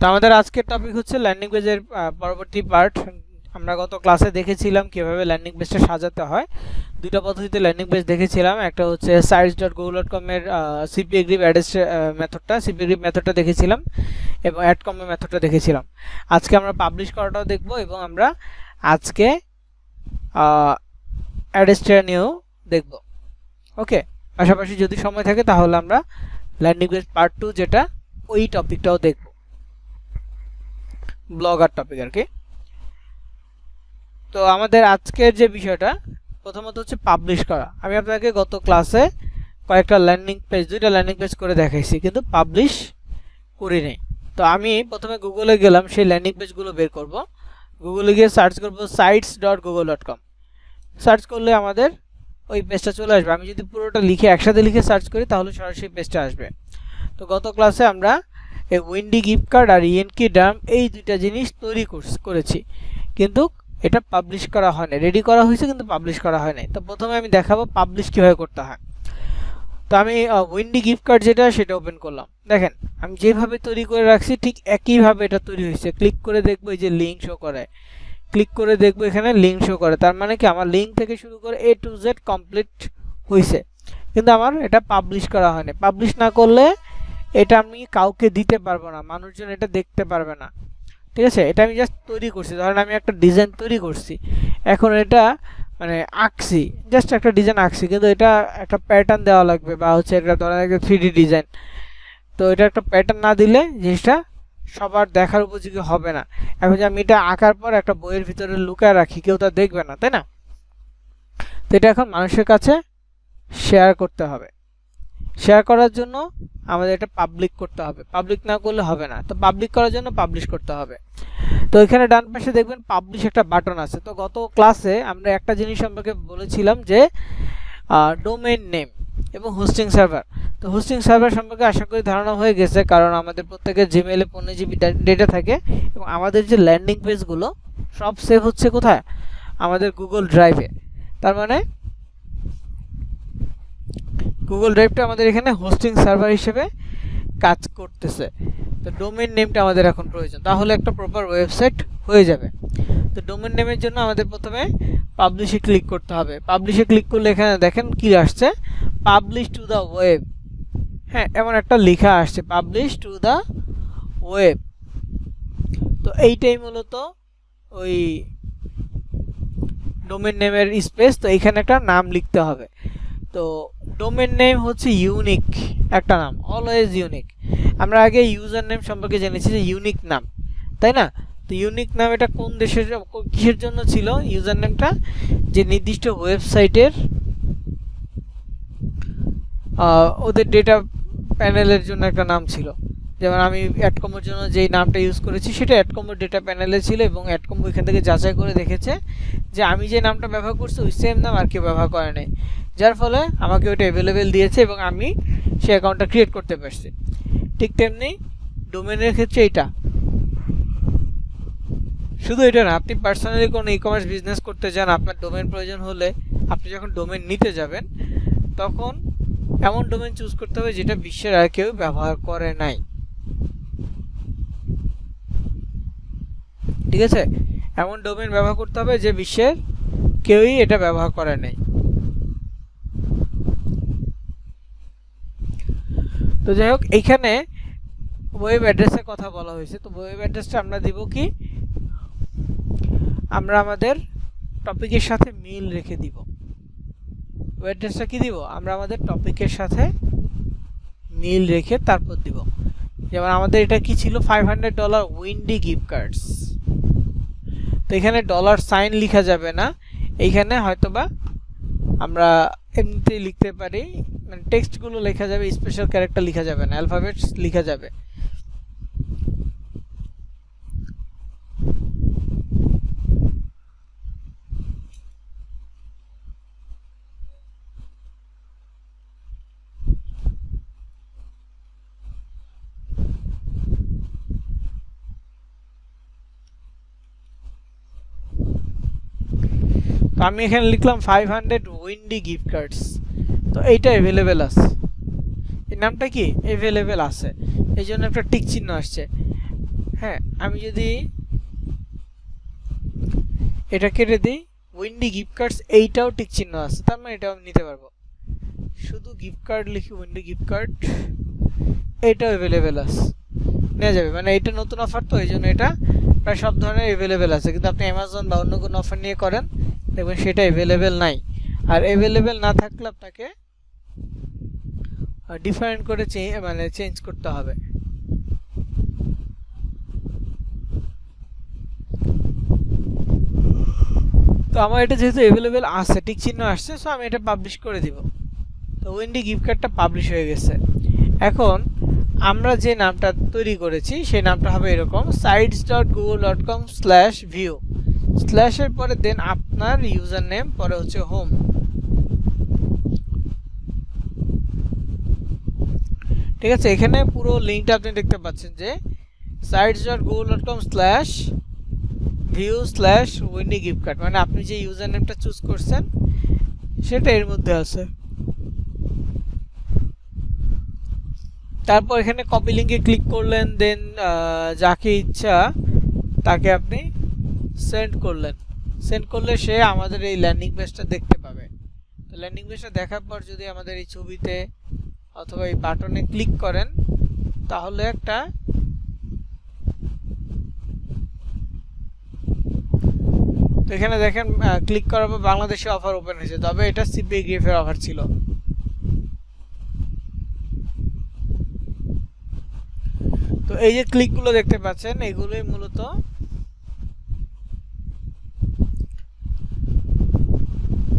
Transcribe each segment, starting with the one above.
তো আমাদের আজকের টপিক হচ্ছে ল্যান্ডিং পেজের পরবর্তী পার্ট। আমরা গত ক্লাসে দেখেছিলাম কিভাবে ল্যান্ডিং পেজটা সাজাতে হয়। দুইটা পদ্ধতিতে ল্যান্ডিং পেজ দেখেছিলাম, একটা হচ্ছে sites.google.com এর cpgrip অ্যাড্রেস মেথডটা, cpgrip মেথডটা দেখেছিলাম এবং অ্যাডকম এর মেথডটা দেখেছিলাম। আজকে আমরা পাবলিশ করাটাও দেখব এবং আমরা আজকে অ্যাড্রেসটা নিয়েও দেখব। ওকে, পাশাপাশি যদি সময় থাকে তাহলে আমরা ল্যান্ডিং পেজ পার্ট 2 যেটা ওই টপিকটাও দেখব, ব্লগার টপিক আর কি। তো আমাদের আজকের যে বিষয়টা প্রথমত হচ্ছে পাবলিশ করা। আমি আপনাকে গত ক্লাসে কয়েকটা ল্যান্ডিং পেজ, দুইটা ল্যান্ডিং পেজ করে দেখাইছি, কিন্তু পাবলিশ করি নাই। তো আমি প্রথমে গুগলে গেলাম, সেই ল্যান্ডিং পেজগুলো বের করব। গুগলে গিয়ে সার্চ করব sites.google.com। সার্চ করলে আমাদের ওই পেজটা চলে আসবে। আমি যদি পুরোটা লিখে একসাথে লিখে সার্চ করি তাহলে সরাসরি পেজটা আসবে। তো গত ক্লাসে আমরা এই উইন্ডি গিফট কার্ড আর ইএনকি ডাম এই দুইটা জিনিস তৈরি করেছি, কিন্তু এটা পাবলিশ করা হয় না। রেডি করা হয়েছে কিন্তু পাবলিশ করা হয় নাই। তো প্রথমে আমি দেখাবো পাবলিশ কীভাবে করতে হয়। তো আমি উইন্ডি গিফট কার্ড যেটা সেটা ওপেন করলাম। দেখেন আমি যেভাবে তৈরি করে রাখছি ঠিক একইভাবে এটা তৈরি হয়েছে। ক্লিক করে দেখবো এই যে লিঙ্ক শো করে, ক্লিক করে দেখবো এখানে লিঙ্ক শো করে, তার মানে কি আমার লিঙ্ক থেকে শুরু করে A to Z কমপ্লিট হয়েছে, কিন্তু আমার এটা পাবলিশ করা হয়নি। পাবলিশ না করলে এটা আমি কাউকে দিতে পারবো না, মানুষজন এটা দেখতে পারবে না। ঠিক আছে, এটা আমি জাস্ট তৈরি করছি। ধরেন আমি একটা ডিজাইন তৈরি করছি, এখন এটা মানে আঁকছি, জাস্ট একটা ডিজাইন আঁকছি, কিন্তু এটা একটা প্যাটার্ন দেওয়া লাগবে, বা হচ্ছে এটা ধরেন একটা 3D ডিজাইন। তো এটা একটা প্যাটার্ন না দিলে জিনিসটা সবার দেখার উপযোগী হবে না। এখন যে আমি এটা আঁকার পর একটা বইয়ের ভিতরে লুকায় রাখি, কেউ তা দেখবে না, তাই না? তো এটা এখন মানুষের কাছে শেয়ার করতে হবে। শেয়ার করার জন্য আমাদের এটা পাবলিক করতে হবে, পাবলিক না করলে হবে না। তো পাবলিক করার জন্য পাবলিশ করতে হবে। তো এখানে ডান পাশে দেখবেন পাবলিশ একটা বাটন আছে। তো গত ক্লাসে আমরা একটা জিনিস সম্পর্কে বলেছিলাম যে ডোমেইন নেম এবং হোস্টিং সার্ভার। তো হোস্টিং সার্ভার সম্পর্কে আশা করি ধারণা হয়ে গেছে, কারণ আমাদের প্রত্যেকের জিমেইলে 15 GB ডেটা থাকে এবং আমাদের যে ল্যান্ডিং পেজগুলো সব সেভ হচ্ছে কোথায়? আমাদের গুগল ড্রাইভে। তার মানে গুগল ড্রাইভটা আমাদের এখানে হোস্টিং সার্ভার হিসেবে কাজ করতেছে। তো ডোমেইন নেমটা আমাদের এখন প্রয়োজন, তাহলে একটা প্রপার ওয়েবসাইট হয়ে যাবে। তো ডোমেইন নেমের জন্য আমাদের প্রথমে পাবলিশে ক্লিক করতে হবে। পাবলিশে ক্লিক করলে এখানে দেখেন কি আসছে, পাবলিশ টু দ্য ওয়েব। হ্যাঁ, এমন একটা লেখা আসছে, পাবলিশ টু দ্য ওয়েব। তো এইটাই মূলত ওই ডোমেইন নেমের স্পেস। তো এখানে একটা নাম লিখতে হবে। তো ডোমেইন নেম হচ্ছে ইউনিক একটা নাম, অলওয়েজ ইউনিক। আমরা আগে ইউজার নেম সম্পর্কে জেনেছি যে ইউনিক নাম, তাই না? তো ইউনিক নাম এটা কোন দেশের কিসের জন্য ছিল? ইউজার নেমটা যে নির্দিষ্ট ওয়েবসাইটের ওদের ডেটা প্যানেলের জন্য একটা নাম ছিল। যেমন আমি অ্যাডকমের জন্য যেই নামটা ইউজ করেছি সেটা অ্যাডকমের ডেটা প্যানেলে ছিল, এবং অ্যাডকম ওইখান থেকে যাচাই করে দেখেছে যে আমি যে নামটা ব্যবহার করছি ওই সেম নাম আর কেউ ব্যবহার করে নাই, যার ফলে আমাকে ওইটা অ্যাভেলেবেল দিয়েছে এবং আমি সেই অ্যাকাউন্টটা ক্রিয়েট করতে পারছি। ঠিক তেমনি ডোমেনের ক্ষেত্রে এটা শুধু এটা না, আপনি পার্সোনালি কোনো ই কমার্স বিজনেস করতে চান, আপনার ডোমেন প্রয়োজন হলে আপনি যখন ডোমেন নিতে যাবেন তখন এমন ডোমেন চুজ করতে হবে যেটা বিশ্বের আর কেউ ব্যবহার করে নাই। ঠিক আছে, এমন ডোমেন ব্যবহার করতে হবে যে বিশ্বের কেউই এটা ব্যবহার করে নাই। তো যাই হোক, এইখানে ওয়েব অ্যাড্রেসের কথা বলা হয়েছে। তো ওয়েব অ্যাড্রেসটা আমরা দিব কি, আমরা আমাদের টপিকের সাথে মিল রেখে দিব। ওয়েব অ্যাড্রেসটা কি দিব? আমরা আমাদের টপিকের সাথে মিল রেখে তারপর দিব। যেমন আমাদের এটা কি ছিল, $500 উইন্ডি গিফট কার্ডস। তো এখানে ডলার সাইন লেখা যাবে না, এইখানে হয়তোবা আমরা এমনিতেই লিখতে পারি, মানে টেক্সটগুলো লেখা যাবে, স্পেশাল ক্যারেক্টার লেখা যাবে না, অ্যালফাবেটস লেখা যাবে। তো আমি এখানে লিখলাম 500 উইন্ডি গিফট কার্ডস। তো এইটা অ্যাভেলেবেল আছে, এই নামটা কি অ্যাভেলেবেল আছে, এই জন্য একটা টিক চিহ্ন আসছে। হ্যাঁ, আমি যদি এটা কেটে দিই, উইন্ডি গিফট কার্ডস এইটাও টিক চিহ্ন আছে, তার মানে এটাও আমি নিতে পারবো। শুধু গিফট কার্ড লিখি, উইন্ডি গিফট কার্ড, এটাও অ্যাভেলেবেল আছে, নেওয়া যাবে। মানে এটা নতুন অফার তো এই জন্য এটা প্রায় সব ধরনের অ্যাভেলেবেল আছে, কিন্তু আপনি অ্যামাজন বা অন্য কোনো অফার নিয়ে করেন দেখবেন সেটা অ্যাভেলেবেল নাই। আর অ্যাভেলেবেল না থাকলে আপনাকে ডিফারেন্ট করে মানে চেঞ্জ করতে হবে। তো আমার এটা যেহেতু অ্যাভেলেবেল আছে, টিক চিহ্ন আসছে, সো আমি এটা পাবলিশ করে দিব। তো উইন্ডি গিফট কার্ডটা পাবলিশ হয়ে গেছে। এখন আমরা যে নামটা তৈরি করেছি সেই নামটা হবে এরকম, sites.google.com/view, স্ল্যাশের পরে দেন আপনার ইউজার নেম, পরে হচ্ছে হোম। ঠিক আছে, এখানে পুরো লিঙ্কটা আপনি দেখতে পাচ্ছেন যে sites.google.com/view/windy gift card, মানে আপনি যে ইউজার নেমটা চুজ করছেন সেটা এর মধ্যে আছে। তারপর এখানে কপি লিঙ্কে ক্লিক করলেন, দেন যাকে ইচ্ছা তাকে আপনি সেন্ড করলেন। সেন্ড করলে সে আমাদের এই ল্যান্ডিং পেজটা দেখতে পাবে। তো ল্যান্ডিং পেজটা দেখার পর যদি আমাদের এই ছবিতে অথবা এই বাটনে ক্লিক করেন তাহলে একটা তো এখানে দেখেন ক্লিক করার পর বাংলাদেশে অফার ওপেন হয়েছে, তবে এটা সিপিএ গ্রিফের অফার ছিল। তো এই যে ক্লিকগুলো দেখতে পাচ্ছেন এগুলোই মূলত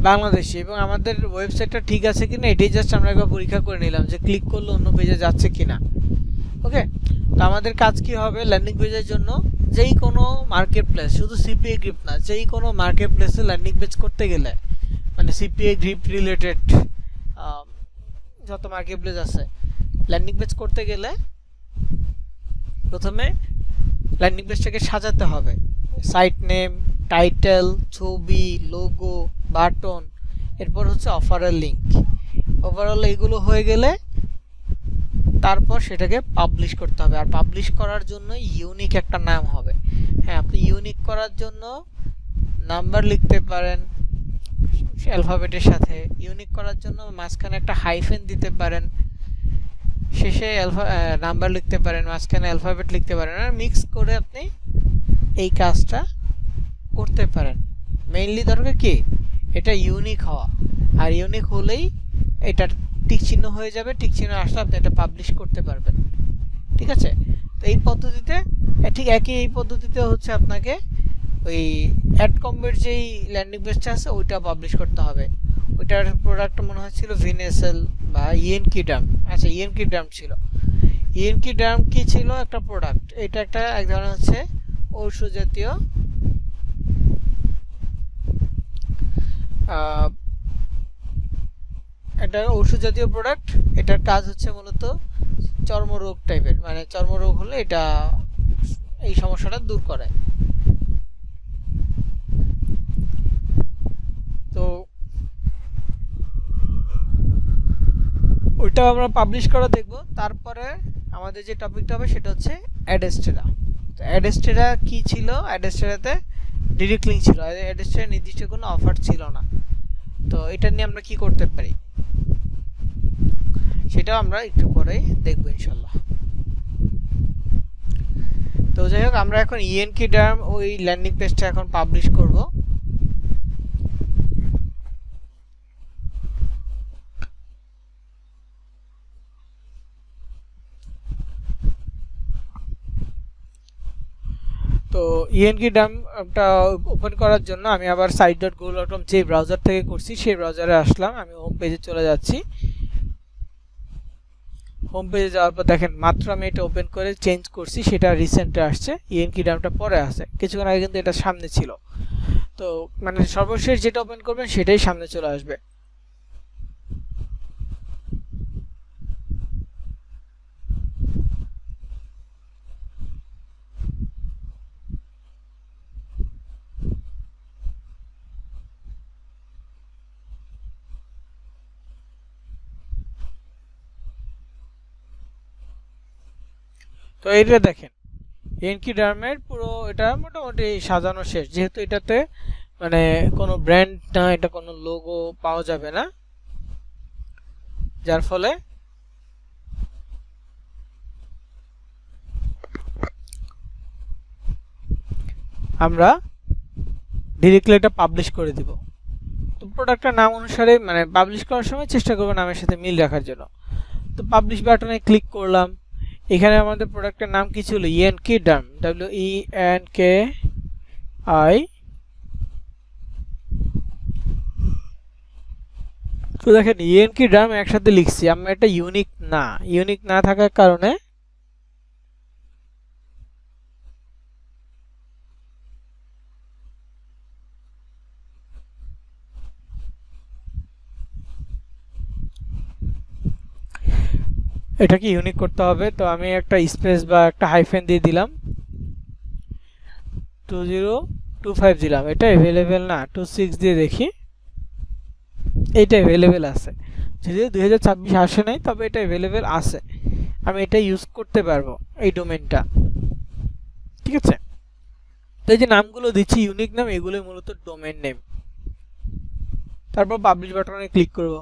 বাংলাদেশি, এবং আমাদের ওয়েবসাইটটা ঠিক আছে কিনা এটাই জাস্ট আমরা একবার পরীক্ষা করে নিলাম যে ক্লিক করলে অন্য পেজে যাচ্ছে কিনা। ওকে, তো আমাদের কাজ কি হবে, ল্যান্ডিং পেজের জন্য যেই কোনো মার্কেট প্লেস, শুধু সিপিএ গ্রিপ না, যেই কোনো মার্কেট প্লেসে ল্যান্ডিং পেজ করতে গেলে, মানে সিপিএ গ্রিপ রিলেটেড যত মার্কেট প্লেস আছে, ল্যান্ডিং পেজ করতে গেলে প্রথমে ল্যান্ডিং পেজটাকে সাজাতে হবে। সাইট নেম, টাইটেল, ছবি, লোগো, বাটন, এরপর হচ্ছে অফারের লিঙ্ক। ওভারঅল এইগুলো হয়ে গেলে তারপর সেটাকে পাবলিশ করতে হবে। আর পাবলিশ করার জন্য ইউনিক একটা নাম হবে। হ্যাঁ, আপনি ইউনিক করার জন্য নাম্বার লিখতে পারেন অ্যালফাবেটের সাথে, ইউনিক করার জন্য মাঝখানে একটা হাইফেন দিতে পারেন, শেষে নাম্বার লিখতে পারেন, মাঝখানে অ্যালফাবেট লিখতে পারেন, আর মিক্স করে আপনি এই কাজটা করতে পারেন। মেইনলি দরকার কি, এটা ইউনিক হওয়া, আর ইউনিক হলেই এটা টিক চিহ্ন হয়ে যাবে। টিক চিহ্ন আসলে আপনি এটা পাবলিশ করতে পারবেন। ঠিক আছে, তো এই পদ্ধতিতে ঠিক একই এই পদ্ধতিতে হচ্ছে আপনাকে ওই অ্যাডকম্বের যেই ল্যান্ডিং পেজটা আছে ওইটা পাবলিশ করতে হবে। ওইটার প্রোডাক্ট মনে হচ্ছিল ভিনেসেল বা ইএনকি ডাম। আচ্ছা, ইএনকি ডাম ছিল। ইএনকি ডাম কি ছিল, একটা প্রোডাক্ট। এটা একটা এক ধরনের হচ্ছে ঔষধ জাতীয় এটা ঔষধ জাতীয় প্রোডাক্ট। এটার কাজ হচ্ছে মূলত চর্মরোগ টাইপের, মানে চর্মরোগ হলে এটা এই সমস্যাটা দূর করে। তো ওইটাও আমরা পাবলিশ করা দেখব। তারপরে আমাদের যে টপিকটা হবে সেটা হচ্ছে অ্যাডেস্টেরা। তো অ্যাডেস্টেরা কি ছিল, অ্যাডেস্টেরাতে ডিরেক্ট লিঙ্ক ছিল, অ্যাডেস্টেরা নির্দিষ্ট কোনো অফার ছিল না। তো এটা নিয়ে আমরা কি করতে পারি সেটাও আমরা একটু পরেই দেখব ইনশাল্লাহ। তো যাই হোক, আমরা এখন ইএনকি ডার্ম ওই ল্যান্ডিং পেজটা এখন পাবলিশ করব। তো ইএনকি ডামটা ওপেন করার জন্য আমি আবার site.google.com যে ব্রাউজার থেকে করছি সেই ব্রাউজারে আসলাম। আমি হোম পেজে চলে যাচ্ছি। হোম পেজে যাওয়ার পর দেখেন মাত্র আমি এটা ওপেন করে চেঞ্জ করছি, সেটা রিসেন্টে আসছে, ইএনকি ডামটা পরে আসে। কিছুক্ষণ আগে কিন্তু এটা সামনে ছিল। তো মানে সর্বশেষ যেটা ওপেন করবেন সেটাই সামনে চলে আসবে। তো এইটা দেখেন, এনকি ডার্মের পুরো এটা মোটামুটি সাজানো শেষ, যেহেতু এটাতে মানে কোনো ব্র্যান্ড না, এটা কোনো লোগো পাওয়া যাবে না, যার ফলে আমরা ডিরেক্টলি এটা পাবলিশ করে দিব। তো প্রোডাক্টের নাম অনুসারে মানে পাবলিশ করার সময় চেষ্টা করব নামের সাথে মিল রাখার জন্য। তো পাবলিশ বাটনে ক্লিক করলাম। এখানে আমাদের প্রোডাক্টের নাম কি ছিল? ইএনকি ডার্ম, WENKI। তো দেখেন ইএনকি ডার্ম একসাথে লিখছি, আমরা এটা ইউনিক না, ইউনিক না থাকার কারণে এটাকে ইউনিক করতে হবে। তো আমি একটা স্পেস বা একটা হাইফেন দিয়ে দিলাম, 2025 দিলাম। এটা অ্যাভেলেবেল না, 26 দিয়ে দেখি, এইটা অ্যাভেলেবেল আছে। যদিও 2026 আসে নাই, তবে এটা অ্যাভেলেবেল আছে, আমি এটা ইউজ করতে পারবো এই ডোমেনটা, ঠিক আছে। তো এই যে নামগুলো দিচ্ছি ইউনিক নাম, এগুলো মূলত ডোমেন নেম। তারপর পাবলিশ বাটনে ক্লিক করব,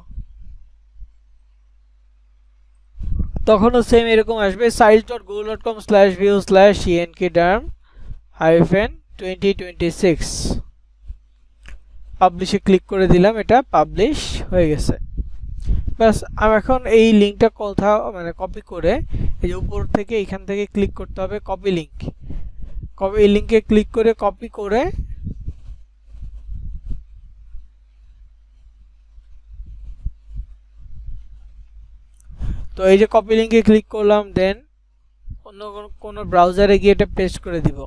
তখনও সেম এরকম আসবে, sites.google.com/view/enkdarm-2026। পাবলিশে ক্লিক করে দিলাম, এটা পাবলিশ হয়ে গেছে। বাস আমি এখন এই লিঙ্কটা কোথাও মানে কপি করে এই যে উপর থেকে এখান থেকে ক্লিক করতে হবে কপি লিঙ্ক, এই লিঙ্কে ক্লিক করে কপি করে তো এই যে কপি লিঙ্কে ক্লিক করলাম, দেন অন্য কোনো ব্রাউজারে গিয়ে এটা পেস্ট করে দিব।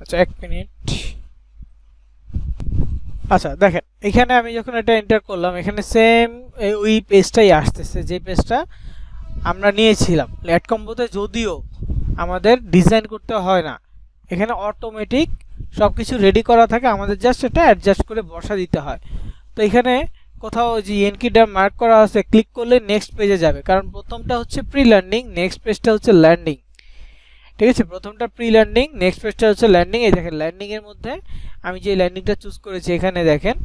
আচ্ছা 1 মিনিট। আচ্ছা দেখেন এখানে আমি যখন এটা এন্টার করলাম, এখানে সেম ওই পেজটাই আসতেছে, যে পেজটা আমরা নিয়েছিলাম ল্যাট কম্বোতে। যদিও আমাদের ডিজাইন করতে হয় না, এখানে অটোমেটিক সব কিছু রেডি করা থাকে, আমাদের জাস্ট এটা অ্যাডজাস্ট করে বসা দিতে হয়। তো এখানে কোথাও যে এনকি ডার্ম মার্ক করা আছে, ক্লিক করলে নেক্সট পেজে যাবে, কারণ প্রথমটা হচ্ছে প্রি ল্যান্ডিং, নেক্সট পেজটা হচ্ছে ল্যান্ডিং, ঠিক আছে। প্রথমটা প্রি ল্যান্ডিং, নেক্সট পেজটা হচ্ছে ল্যান্ডিং। এই দেখেন ল্যান্ডিং এর মধ্যে আমি যে ল্যান্ডিংটা চুজ করেছি, এখানে দেখেন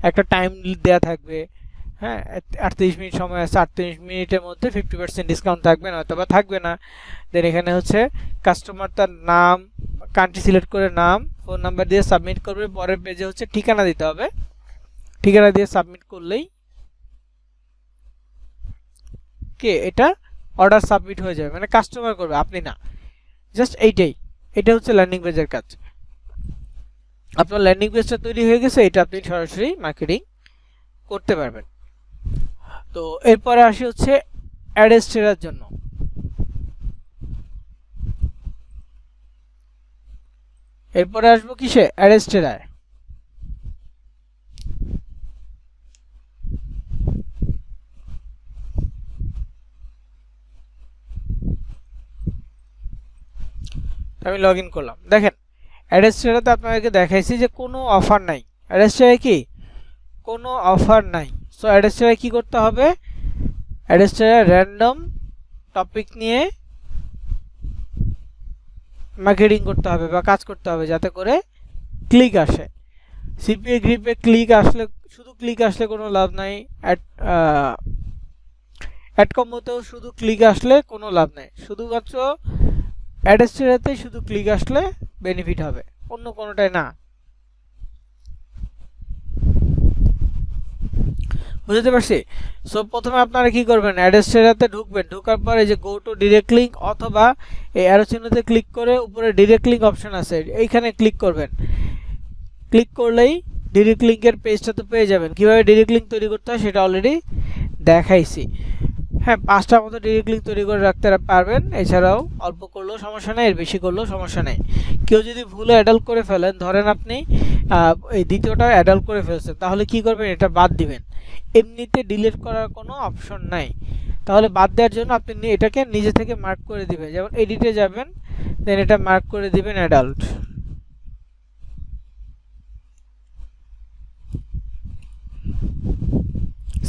একটা টাইম দেওয়া থাকবে, হ্যাঁ 38 মিনিট সময় আছে, 38 মিনিটের মধ্যে 50% ডিসকাউন্ট থাকবে না, অথবা থাকবে না। দেন এখানে হচ্ছে কাস্টমার তার নাম, কান্ট্রি সিলেক্ট করে নাম, ফোন নাম্বার দিয়ে সাবমিট করবে। পরের পেজে হচ্ছে ঠিকানা দিতে হবে, ঠিকানা দিয়ে সাবমিট করলেই কে এটা অর্ডার সাবমিট হয়ে যাবে, মানে কাস্টমার করবে, আপনি না। জাস্ট এইটাই, এটা হচ্ছে ল্যান্ডিং পেজের কাজ। আপনার ল্যান্ডিং পেজটা তৈরি হয়ে গেছে, এটা আপনি সরাসরি মার্কেটিং করতে পারবেন। তো এরপরে আসি হচ্ছে অ্যাডেস্টেরার জন্য। এরপরে আসবো কিসে? অ্যাডেস্টেরায়। আমি লগ ইন করলাম। দেখেন অ্যাডেস্টেরাতে আপনাদেরকে দেখাইছি যে কোনো অফার নাই, অ্যাডেস্টেরায় কি কোনো অফার নাই। সো অ্যাডেস্টেরায় কি করতে হবে? অ্যাডেস্টেরায় র্যান্ডম টপিক নিয়ে মার্কেটিং করতে হবে বা কাজ করতে হবে, যাতে করে ক্লিক আসে। সিপিএ গ্রিপে ক্লিক আসলে, শুধু ক্লিক আসলে কোনো লাভ নাই, অ্যাড কম্বোতেও শুধু ক্লিক আসলে কোনো লাভ নাই, শুধুমাত্র অ্যাডেস্টেরাতে শুধু ক্লিক আসলে বেনিফিট হবে, অন্য কোনোটাই না। বুঝতে পারছি? সো প্রথমে আপনারা কি করবেন? অ্যাডেস্টেরাতে ঢুকবেন, ঢোকার পরে যে গো টু ডিরেক্ট লিঙ্ক অথবা এই অ্যারো চিহ্নতে ক্লিক করে উপরে ডিরেক্ট লিঙ্ক অপশন আছে, এইখানে ক্লিক করবেন। ক্লিক করলেই ডিরেক্ট লিঙ্কের পেজটা তো পেয়ে যাবেন। কীভাবে ডিরেক্ট লিঙ্ক তৈরি করতে হয় সেটা অলরেডি দেখাইছি, হ্যাঁ, 5টার মতো ডিরেক্ট লিঙ্ক তৈরি করে রাখতে পারবেন। এছাড়াও অল্প করলেও সমস্যা নেই, এর বেশি করলেও সমস্যা নেই। কেউ যদি ভুলে অ্যাডাল্ট করে ফেলেন, ধরেন আপনি এই দ্বিতীয়টা অ্যাডাল্ট করে ফেলছেন, তাহলে কি করবেন? এটা বাদ দিবেন। এমনিতে ডিলিট করার কোনো অপশন নাই। তাহলে বাদ দেওয়ার জন্য আপনি এটাকে নিজে থেকে মার্ক করে দিবেন। যেমন এডিটে যাবেন, দেন এটা মার্ক করে দিবেন অ্যাডাল্ট।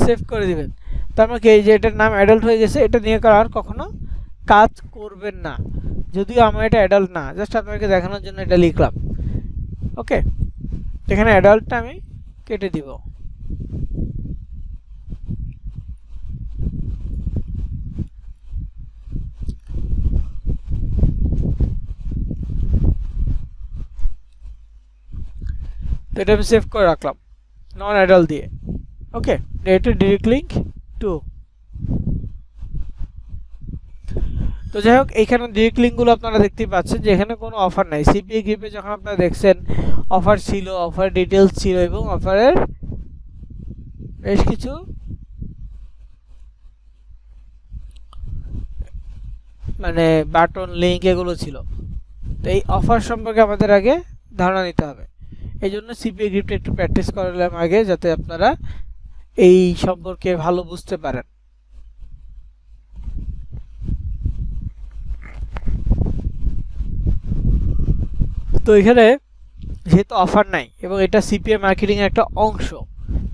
সেভ করে দিবেন। তার মানে কি, এই যে এটার নাম অ্যাডাল্ট হয়ে গেছে, এটা নিয়ে আর কখনো কাজ করবেন না। যদিও আমার এটা অ্যাডাল্ট না, জাস্ট আপনাকে দেখানোর জন্য এটা লিখলাম। ওকে, এখানে অ্যাডাল্টটা আমি কেটে দিব। তো এটা আমি সেভ করে রাখলাম নন অ্যাডাল্ট দিয়ে। ওকে, এটা ডিরেক্ট লিঙ্ক 2। তো যাই হোক, এইখানে ডিরেক্ট লিঙ্কগুলো আপনারা দেখতেই পাচ্ছেন যে এখানে কোনো অফার নাই। সিপিএ গ্রিপে যখন আপনারা দেখছেন অফার ছিল, অফার ডিটেলস ছিল এবং অফারের বেশ কিছু মানে বাটন, লিঙ্ক এগুলো ছিল। তো এই অফার সম্পর্কে আমাদের আগে ধারণা নিতে হবে। এই জন্য সিপিএ গ্রিপটা একটু প্র্যাকটিস করলাম আগে, যাতে আপনারা এই সম্পর্কে ভালো বুঝতে পারেন। তো এখানে যেহেতু অফার নাই এবং এটা সিপিএ মার্কেটিং এর একটা অংশ,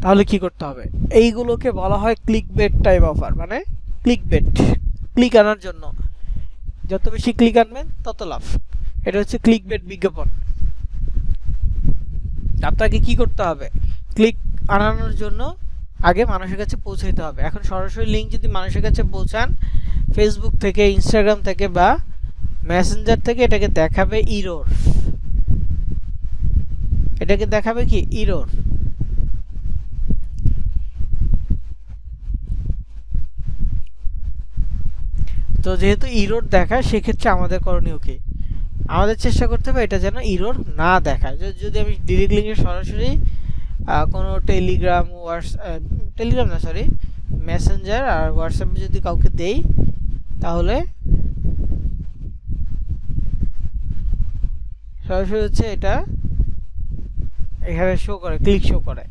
তাহলে কি করতে হবে? এইগুলোকে বলা হয় ক্লিক বেট টাইপ অফার। মানে ক্লিক বেট, ক্লিক আনার জন্য, যত বেশি ক্লিক আনবেন তত লাভ। এটা হচ্ছে ক্লিক বেট বিজ্ঞাপন। আপনাকে কি করতে হবে? ক্লিক আনানোর জন্য আগে মানুষের কাছে পৌঁছাইতে হবে। এখন সরাসরি লিঙ্ক যদি মানুষের কাছে পৌঁছান, ফেসবুক থেকে, ইনস্টাগ্রাম থেকে বা মেসেঞ্জার থেকে, এটাকে দেখাবে ইরর। এটাকে দেখাবে কি? ইরর। তো যেহেতু ইরর দেখায়, সেক্ষেত্রে আমাদের করণীয় কি? আমাদের চেষ্টা করতে হবে এটা যেন ইরর না দেখায়। যদি আমি ডিরেক্ট লিঙ্কে সরাসরি কোনো টেলিগ্রাম, টেলিগ্রাম না, সরি, মেসেঞ্জার আর হোয়াটসঅ্যাপে যদি কাউকে দেই, তাহলে সরাসরি হচ্ছে এটা এখানে শো করে, ক্লিক শো করে।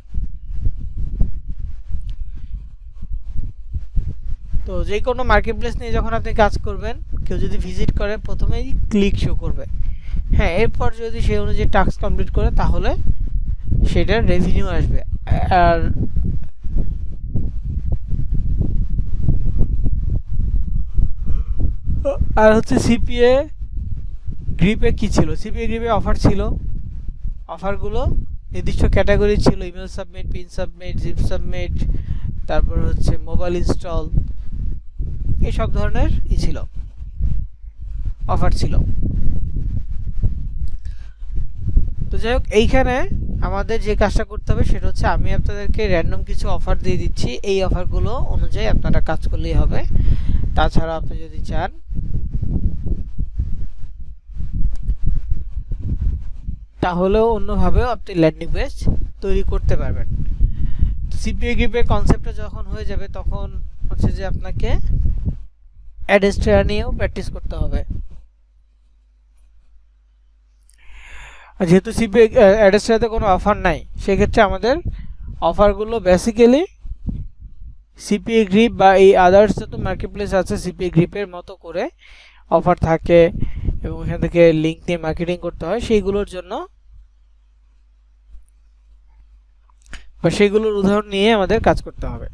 তো যে কোনো মার্কেট প্লেস নিয়ে যখন আপনি কাজ করবেন, কেউ যদি ভিজিট করে, প্রথমেই ক্লিক শো করবে। হ্যাঁ, এরপর যদি সেই অনুযায়ী টাস্ক কমপ্লিট করে, তাহলে সেটার রেভিনিউ আসবে। আর আর হচ্ছে সিপিএ গ্রিপে কি ছিল? সিপিএ গ্রিপে অফার ছিল। অফারগুলো নির্দিষ্ট ক্যাটাগরি ছিল: email submit, pin submit, zip submit, তারপর হচ্ছে মোবাইল ইনস্টল, এই সব ধরনের ছিল, অফার ছিল। তো যাই হোক, এইখানে আমাদের যে কাজটা করতে হবে সেটা হচ্ছে, আমি আপনাদেরকে র্যান্ডম কিছু অফার দিয়ে দিচ্ছি। এই অফারগুলো অনুযায়ী আপনারা কাজ করলেই হবে। তাছাড়া আপনি যদি চান তাহলেও অন্যভাবেও আপনি ল্যান্ডিং পেজ তৈরি করতে পারবেন। সিপিএ গ্রিপের কনসেপ্টটা যখন হয়ে যাবে, তখন হচ্ছে যে আপনাকে অ্যাডস্ট্রা নিয়েও প্র্যাকটিস করতে হবে। যেহেতু সিপিএ অ্যাডস্ট্রাতে কোনো অফার নাই, সেক্ষেত্রে আমাদের অফারগুলো বেসিক্যালি সিপিএ গ্রিপ বা এই আদার্স যত মার্কেট প্লেস আছে, সিপিএ গ্রিপের মতো করে অফার থাকে এবং এখান থেকে লিঙ্ক নিয়ে মার্কেটিং করতে হয়, সেইগুলোর জন্য বা সেইগুলোর উদাহরণ নিয়ে আমাদের কাজ করতে হবে।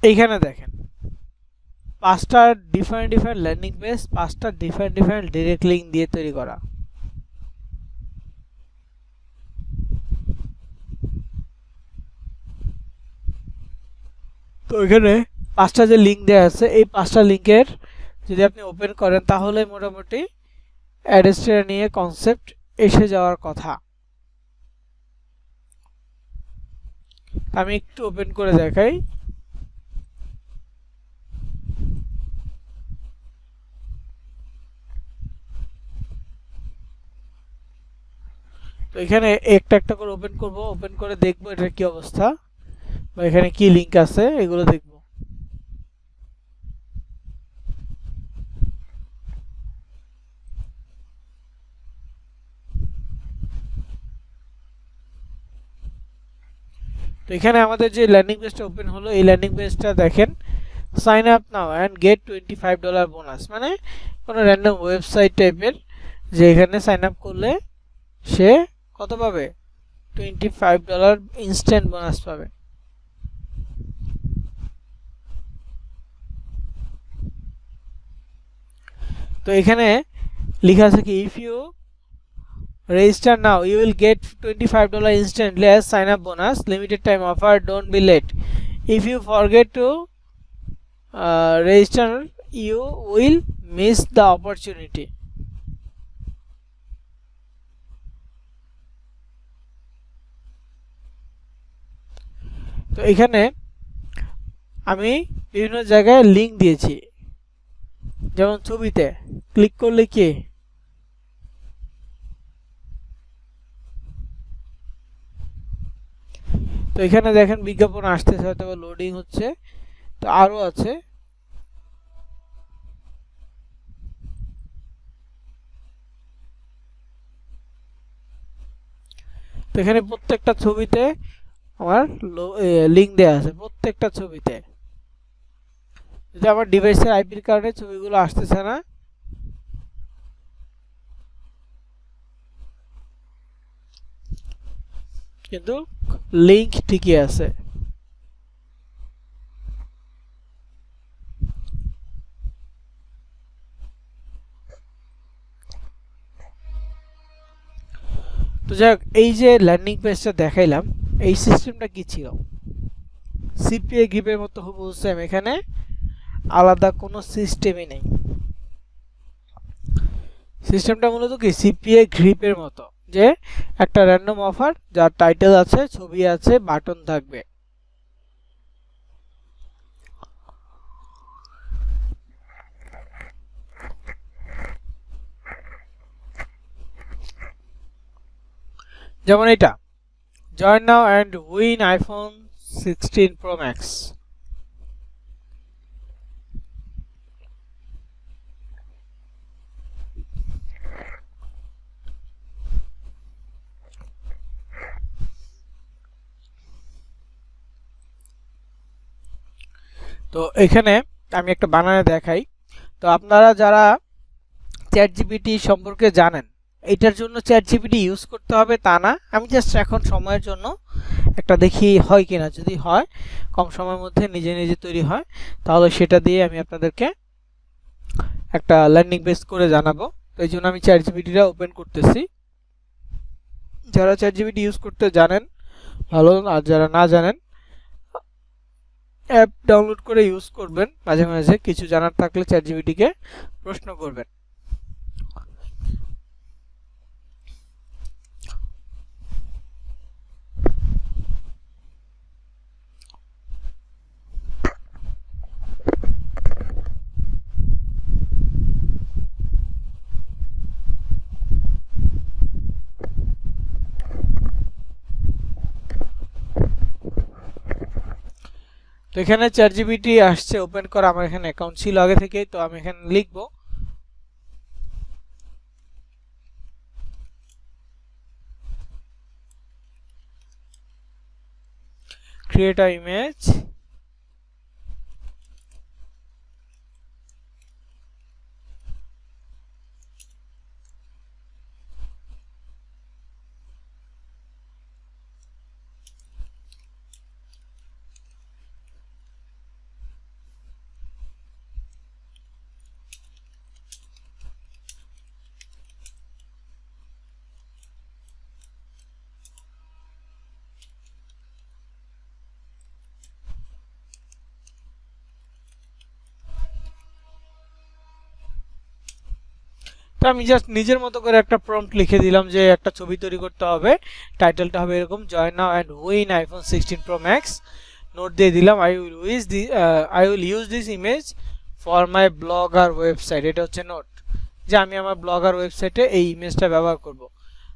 এইখানে দেখেন 5টা ডিফারেন্ট ল্যান্ডিং পেজ, 5টা ডিফারেন্ট ডিরেক্ট লিঙ্ক দিয়ে তৈরি করা। তো এখানে 5টা যে লিঙ্ক দেওয়া আছে, এই 5টা লিঙ্কের যদি আপনি ওপেন করেন, তাহলে মোটামুটি অ্যাড্রেসটা নিয়ে কনসেপ্ট এসে যাওয়ার কথা। আমি একটু ওপেন করে দেখাই। তো এখানে একটা একটা করে ওপেন করব, ওপেন করে দেখব এটার কি অবস্থা বা এখানে কি লিংক আছে এগুলো দেখব। তো এখানে আমাদের যে ল্যান্ডিং পেজটা ওপেন হলো, এই ল্যান্ডিং পেজটা দেখেন, sign up now and get $25 bonus, মানে কোনো র্যান্ডম ওয়েবসাইট টাইপের, যে এখানে সাইন আপ করলে সে কত পাবে, $25 ইনস্ট্যান্ট বোনাস পাবে। তো এখানে লেখা আছে কি, if you register now you will get $25 instantly as sign up bonus, limited time offer, don't be late. If you forget to register you will miss the opportunity. তো এখানে আমি বিভিন্ন জায়গায় লিংক দিয়েছি, যেমন ছবিতে ক্লিক করলে কি তো এখানে দেখেন বিজ্ঞাপন আসতেছে, হয়তো লোডিং হচ্ছে। তো আরো আছে, তো এখানে প্রত্যেকটা ছবিতে আমার লিংক দেওয়া আছে, প্রত্যেকটা ছবিতে। যদি আমার ডিভাইসের আইপির কারণে ছবিগুলো আসতেছে না, কিন্তু লিংক ঠিকই আছে। তো যাক, এই যে ল্যান্ডিং পেজটা দেখাইলাম, এই সিস্টেমটা কি ছিল, সিপিএ গ্রিপের মতো হুবহু সেম। এখানে আলাদা কোনো সিস্টেমই নেই, সিস্টেমটা মূলত কি সিপিএ গ্রিপের মতো, যে একটা র্যান্ডম অফার যার টাইটেল আছে, ছবি আছে, বাটন থাকবে। যেমন এটা, join now and win iPhone 16 Pro Max। তো এখানে আমি একটা বানানে দেখাই। তো আপনারা যারা চ্যাট জিপিটি সম্পর্কে জানেন, এটার জন্য চ্যাট জিপিটি ইউজ করতে হবে তা না, আমি জাস্ট এখন সময়ের জন্য একটা দেখি হয় কিনা। যদি হয়, কম সময়ের মধ্যে নিজে নিজে তৈরি হয়, তাহলে সেটা দিয়ে আমি আপনাদেরকে একটা ল্যান্ডিং পেজ করে জানাবো। তো এই জন্য আমি চ্যাট জিপিটিটা ওপেন করতেছি। যারা চ্যাট জিপিটি ইউজ করতে জানেন ভালো, আর যারা না জানেন অ্যাপ ডাউনলোড করে ইউজ করবেন, মাঝে মাঝে কিছু জানার থাকলে চ্যাট জিপিটিকে প্রশ্ন করবেন। তো এখানে চ্যাট জিপিটি আসছে ওপেন করা, আমার এখানে অ্যাকাউন্ট ছিল আগে থেকেই। তো আমি এখানে লিখবো create a image, তো আমি জাস্ট নিজের মতো করে একটা প্রম্পট লিখে দিলাম যে একটা ছবি তৈরি করতে হবে, টাইটেলটা হবে এরকম, join now and win iPhone 16 pro Max. Note দিয়ে দিলাম I will use this image for my blog আর ওয়েবসাইট। এটা হচ্ছে নোট যে আমি আমার ব্লগ আর ওয়েবসাইটে এই ইমেজটা ব্যবহার করব।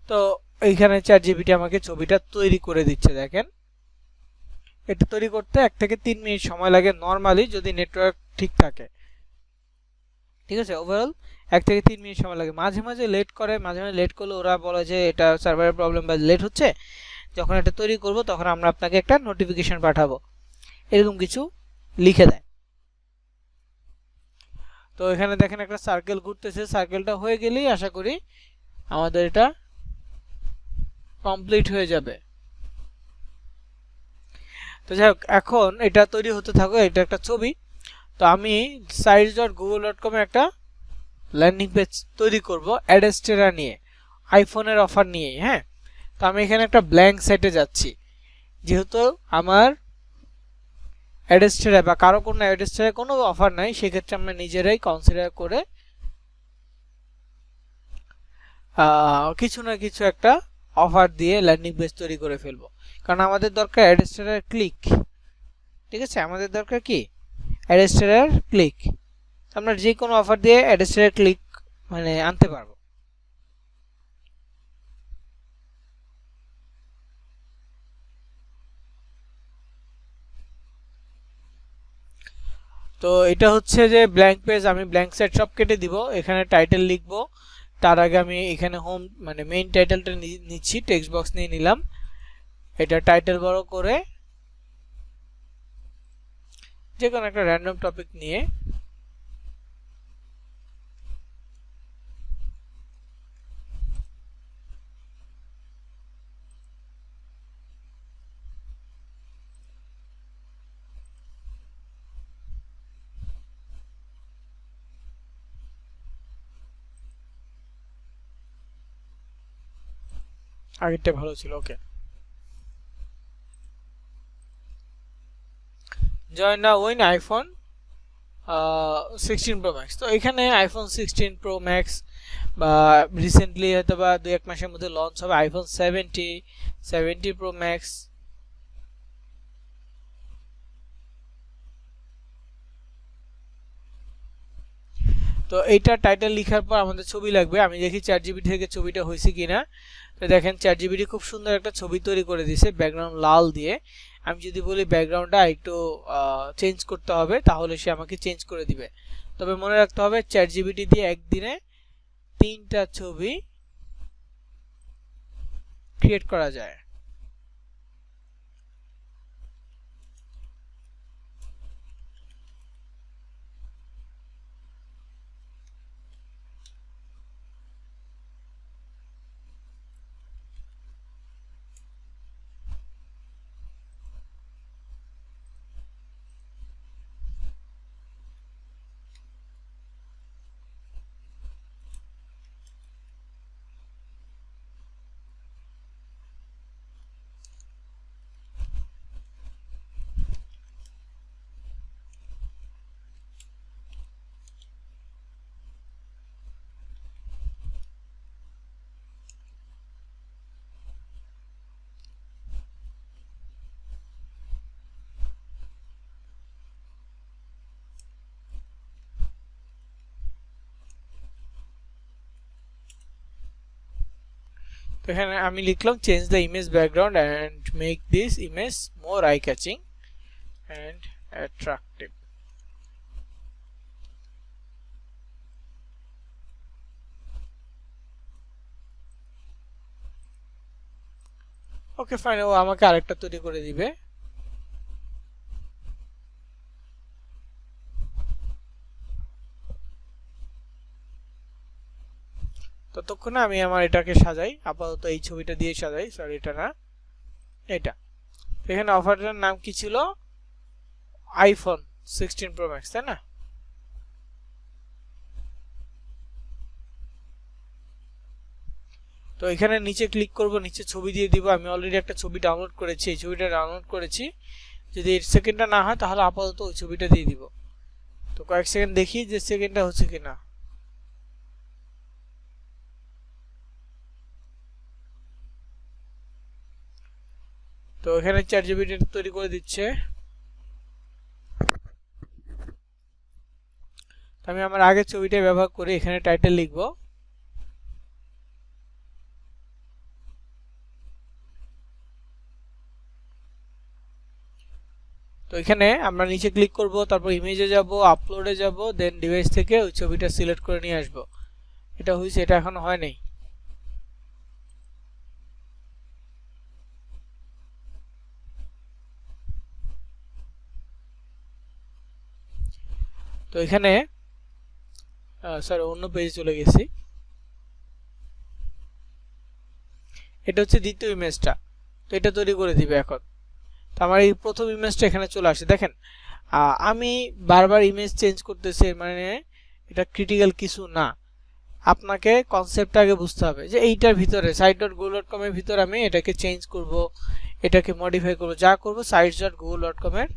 তো এইখানে চ্যাটজিপিটি আমাকে ছবিটা তৈরি করে দিচ্ছে। দেখেন, এটা তৈরি করতে 1 থেকে 3 মিনিট সময় লাগে নর্মালি, যদি নেটওয়ার্ক ঠিক থাকে। ঠিক আছে, ওভারঅল 1 থেকে 3 মিনিট সময় লাগে। মাঝে মাঝে লেট করে, মাঝে মাঝে লেট করলে ওরা বলে যে এটা সার্ভারের প্রবলেম বা লেট হচ্ছে। যখন এটা তৈরি করব তখন আমরা আপনাকে একটা নোটিফিকেশন পাঠাবো, এরকম কিছু লিখে দেয়। তো এখানে দেখেন একটা সার্কেল ঘুরতেছে, সার্কেলটা হয়ে গেলেই আশা করি আমাদের এটা কমপ্লিট হয়ে যাবে। তো যাই হোক, এখন এটা তৈরি হতে থাকো, এটা একটা ছবি। তো আমি sites.google.com এ একটা ল্যান্ডিং পেজ তৈরি করব অ্যাডেস্টেরা নিয়ে, আইফোনের অফার নিয়ে। হ্যাঁ, তো আমি এখানে একটা ব্ল্যাঙ্ক সাইটে যাচ্ছি, যেহেতু আমার অ্যাডেস্টেরা বা কারো কোনো অ্যাডেস্টেরা কোনো অফার নাই, সেক্ষেত্রে আমরা নিজেরাই কনসিডার করে কিছু না কিছু একটা অফার দিয়ে ল্যান্ডিং পেজ তৈরি করে ফেলবো, কারণ আমাদের দরকার অ্যাডেস্টেরার ক্লিক। ঠিক আছে, আমাদের দরকার কি অ্যাডেস্টেরার ক্লিক। আমরা যে কোনো অফার দিয়ে অ্যাডেস্টেরার ক্লিক মানে আনতে পারবো। তো এটা হচ্ছে যে ব্ল্যাঙ্ক পেজ, আমি ব্ল্যাঙ্ক সাইড সব কেটে দিব, এখানে টাইটেল লিখবো। তার আগে আমি এখানে হোম মানে মেইন টাইটেলটা নিচ্ছি, টেক্সট বক্স নিয়ে নিলাম, এটা টাইটেল বড় করে যে কোনো একটা র্যান্ডম টপিক নিয়ে আগেরটা ভালো ছিল। Okay, join now win iPhone 16 pro max. তো এখানে আইফোন 16 প্রো ম্যাক্স বা রিসেন্টলি হয়তো বা 2-1 মাসের মধ্যে লঞ্চ হবে আইফোন 70 প্রো ম্যাক্স। তো এইটা টাইটেল লেখার পর আমাদের ছবি লাগবে। আমি দেখি চ্যাটজিপিটি থেকে ছবিটা হয়েছে কিনা। তো দেখেন চ্যাটজিপিটি খুব সুন্দর একটা ছবি তৈরি করে দিয়েছে ব্যাকগ্রাউন্ড লাল দিয়ে। আমি যদি বলি ব্যাকগ্রাউন্ডটা একটু চেঞ্জ করতে হবে, তাহলে সে আমাকে চেঞ্জ করে দিবে। তবে মনে রাখতে হবে চ্যাটজিপিটি দিয়ে একদিনে 3টা ছবি ক্রিয়েট করা যায়। তো এখানে আমি লিখলাম change the image background and make this image more eye catching and attractive. Okay fine, ও আমাকে আরেকটা তৈরি করে দিবে। ততক্ষণে আমি আমার এটাকে সাজাই, আপাতত এই ছবিটা দিয়ে সাজাই, সরি এটা না, এটা। এখানে অফারটার নাম কি ছিল? আইফোন 16 প্রো ম্যাক্স, তাই না? তো এখানে নিচে ক্লিক করব, নিচে ছবি দিয়ে দিব। আমি অলরেডি একটা ছবি ডাউনলোড করেছি, এই ছবিটা ডাউনলোড করেছি। যদি 8 সেকেন্ডটা না হয় তাহলে আপাতত ওই ছবিটা দিয়ে দিব। তো কয়েক সেকেন্ড দেখি যে সেকেন্ডটা হচ্ছে কিনা। তো এখানে চ্যাটজিপিটি তৈরি করে দিচ্ছে। আমি আমার আগের ছবিটা ব্যবহার করে এখানে টাইটেল লিখব। তো এখানে আমরা নিচে ক্লিক করব, তারপর ইমেজে যাব, আপলোডে যাব, দেন ডিভাইস থেকে ওই ছবিটা সিলেক্ট করে নিয়ে আসব। এটা হয়েছে, এটা এখনো হয় নাই। তো এখানে সরি, অন্য পেজে চলে গেছি। এটা হচ্ছে দ্বিতীয় ইমেজটা, তো এটা তৈরি করে দিবে এখন। তো আমার এই প্রথম ইমেজটা এখানে চলে আসে। দেখেন আমি বারবার ইমেজ চেঞ্জ করতেছি, মানে এটা ক্রিটিক্যাল কিছু না। আপনাকে কনসেপ্টটা আগে বুঝতে হবে যে এইটার ভিতরে sites.google.com এর ভিতরে আমি এটাকে চেঞ্জ করব, এটাকে মডিফাই করব, যা করব sites.google.com এর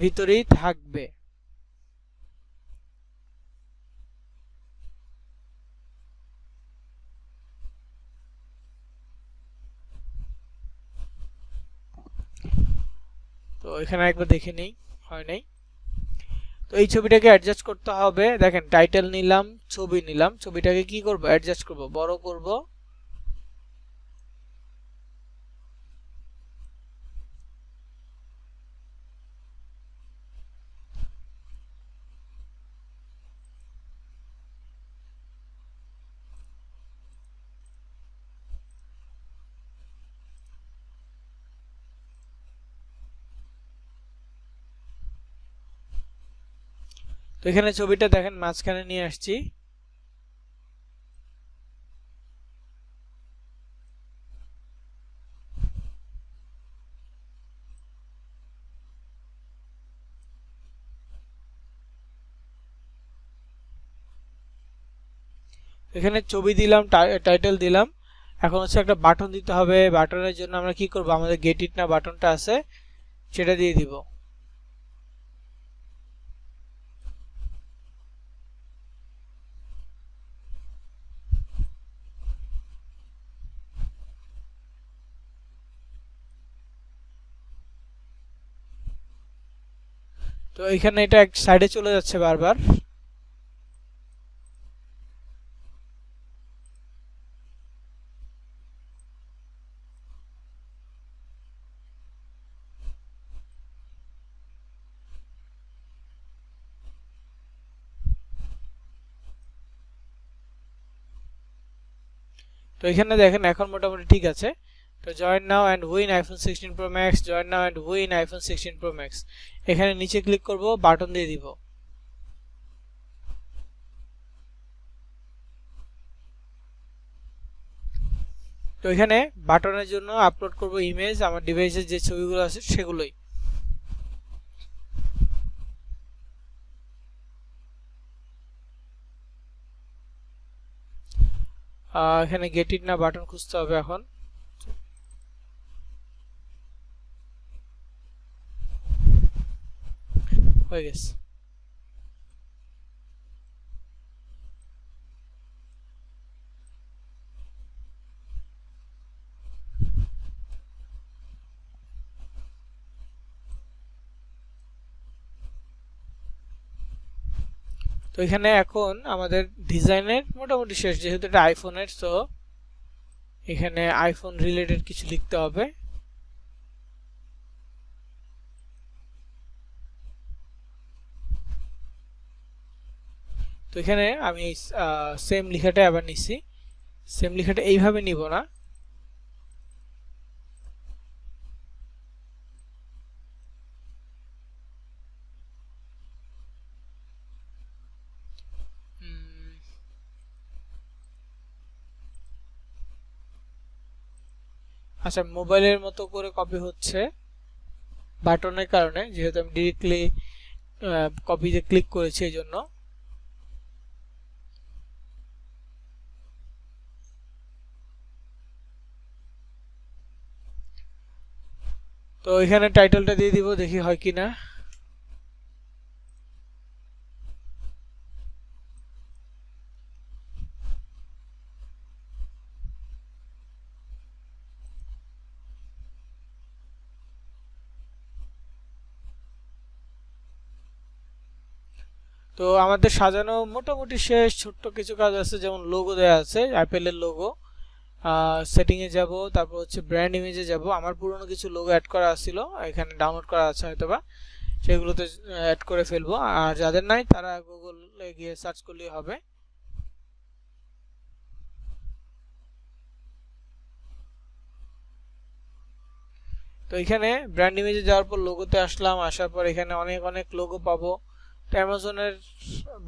ভিতরেই থাকবে। তো এখানে একবার দেখে নেই, হয় নাই। তো এই ছবিটাকে অ্যাডজাস্ট করতে হবে। দেখেন টাইটেল নিলাম, ছবি নিলাম, ছবিটাকে কি করব, অ্যাডজাস্ট করব, বড় করব। তো এখানে ছবিটা দেখেন মাঝখানে নিয়ে আসছি। এখানে ছবি দিলাম, টাইটেল দিলাম। এখন হচ্ছে একটা বাটন দিতে হবে। বাটনের জন্য আমরা কি করব, আমাদের গেট ইট না বাটনটা আছে, সেটা দিয়ে দিব। তো এখানে এটা এক সাইডে চলে যাচ্ছে বারবার। তো এখানে দেখেন এখন মোটামুটি ঠিক আছে। তো join now and win iPhone 16 pro max, join now and win iPhone 16 pro max. এখানে নিচে ক্লিক করব, বাটন দিয়ে দিব। তো এখানে বাটনের জন্য আপলোড করব ইমেজ, আমার ডিভাইসে যে ছবিগুলো আছে সেগুলোই। এখানে গেট ইট না বাটন খুঁজতে হবে এখন। হয়ে গেছে। তো এখানে এখন আমাদের ডিজাইনের মোটামুটি শেষ, যেহেতু এটা আইফোনের, তো এখানে আইফোন রিলেটেড কিছু লিখতে হবে। তো এখানে আমি সেম লেখাটা আবার নিছি। সেম লেখাটা এইভাবে নিব না, আচ্ছা মোবাইলের মতো করে কপি হচ্ছে বাটনের কারণে, যেহেতু আমি ডিরেক্টলি কপিতে ক্লিক করেছি এই জন্য। তো এখানে টাইটেলটা দিয়ে দিব, দেখি হয় কিনা। তো আমাদের সাজানো মোটামুটি শেষ। ছোট্ট কিছু কাজ আছে, যেমন লোগো দেওয়া আছে, অ্যাপেলের লোগো। সেটিংয়ে যাব, তারপর হচ্ছে ব্র্যান্ড ইমেজে যাব। আমার পুরনো কিছু লোগো অ্যাড করা ছিল, এখানে ডাউনলোড করা আছে হয়তোবা, সেগুলোতে অ্যাড করে ফেলবো। আর যাদের নাই তারা গুগলে গিয়ে সার্চ করলেই হবে। তো এখানে ব্র্যান্ড ইমেজে যাওয়ার পর লোগোতে আসলাম, আসার পর এখানে অনেক অনেক লোগো পাবো। তো অ্যামাজনের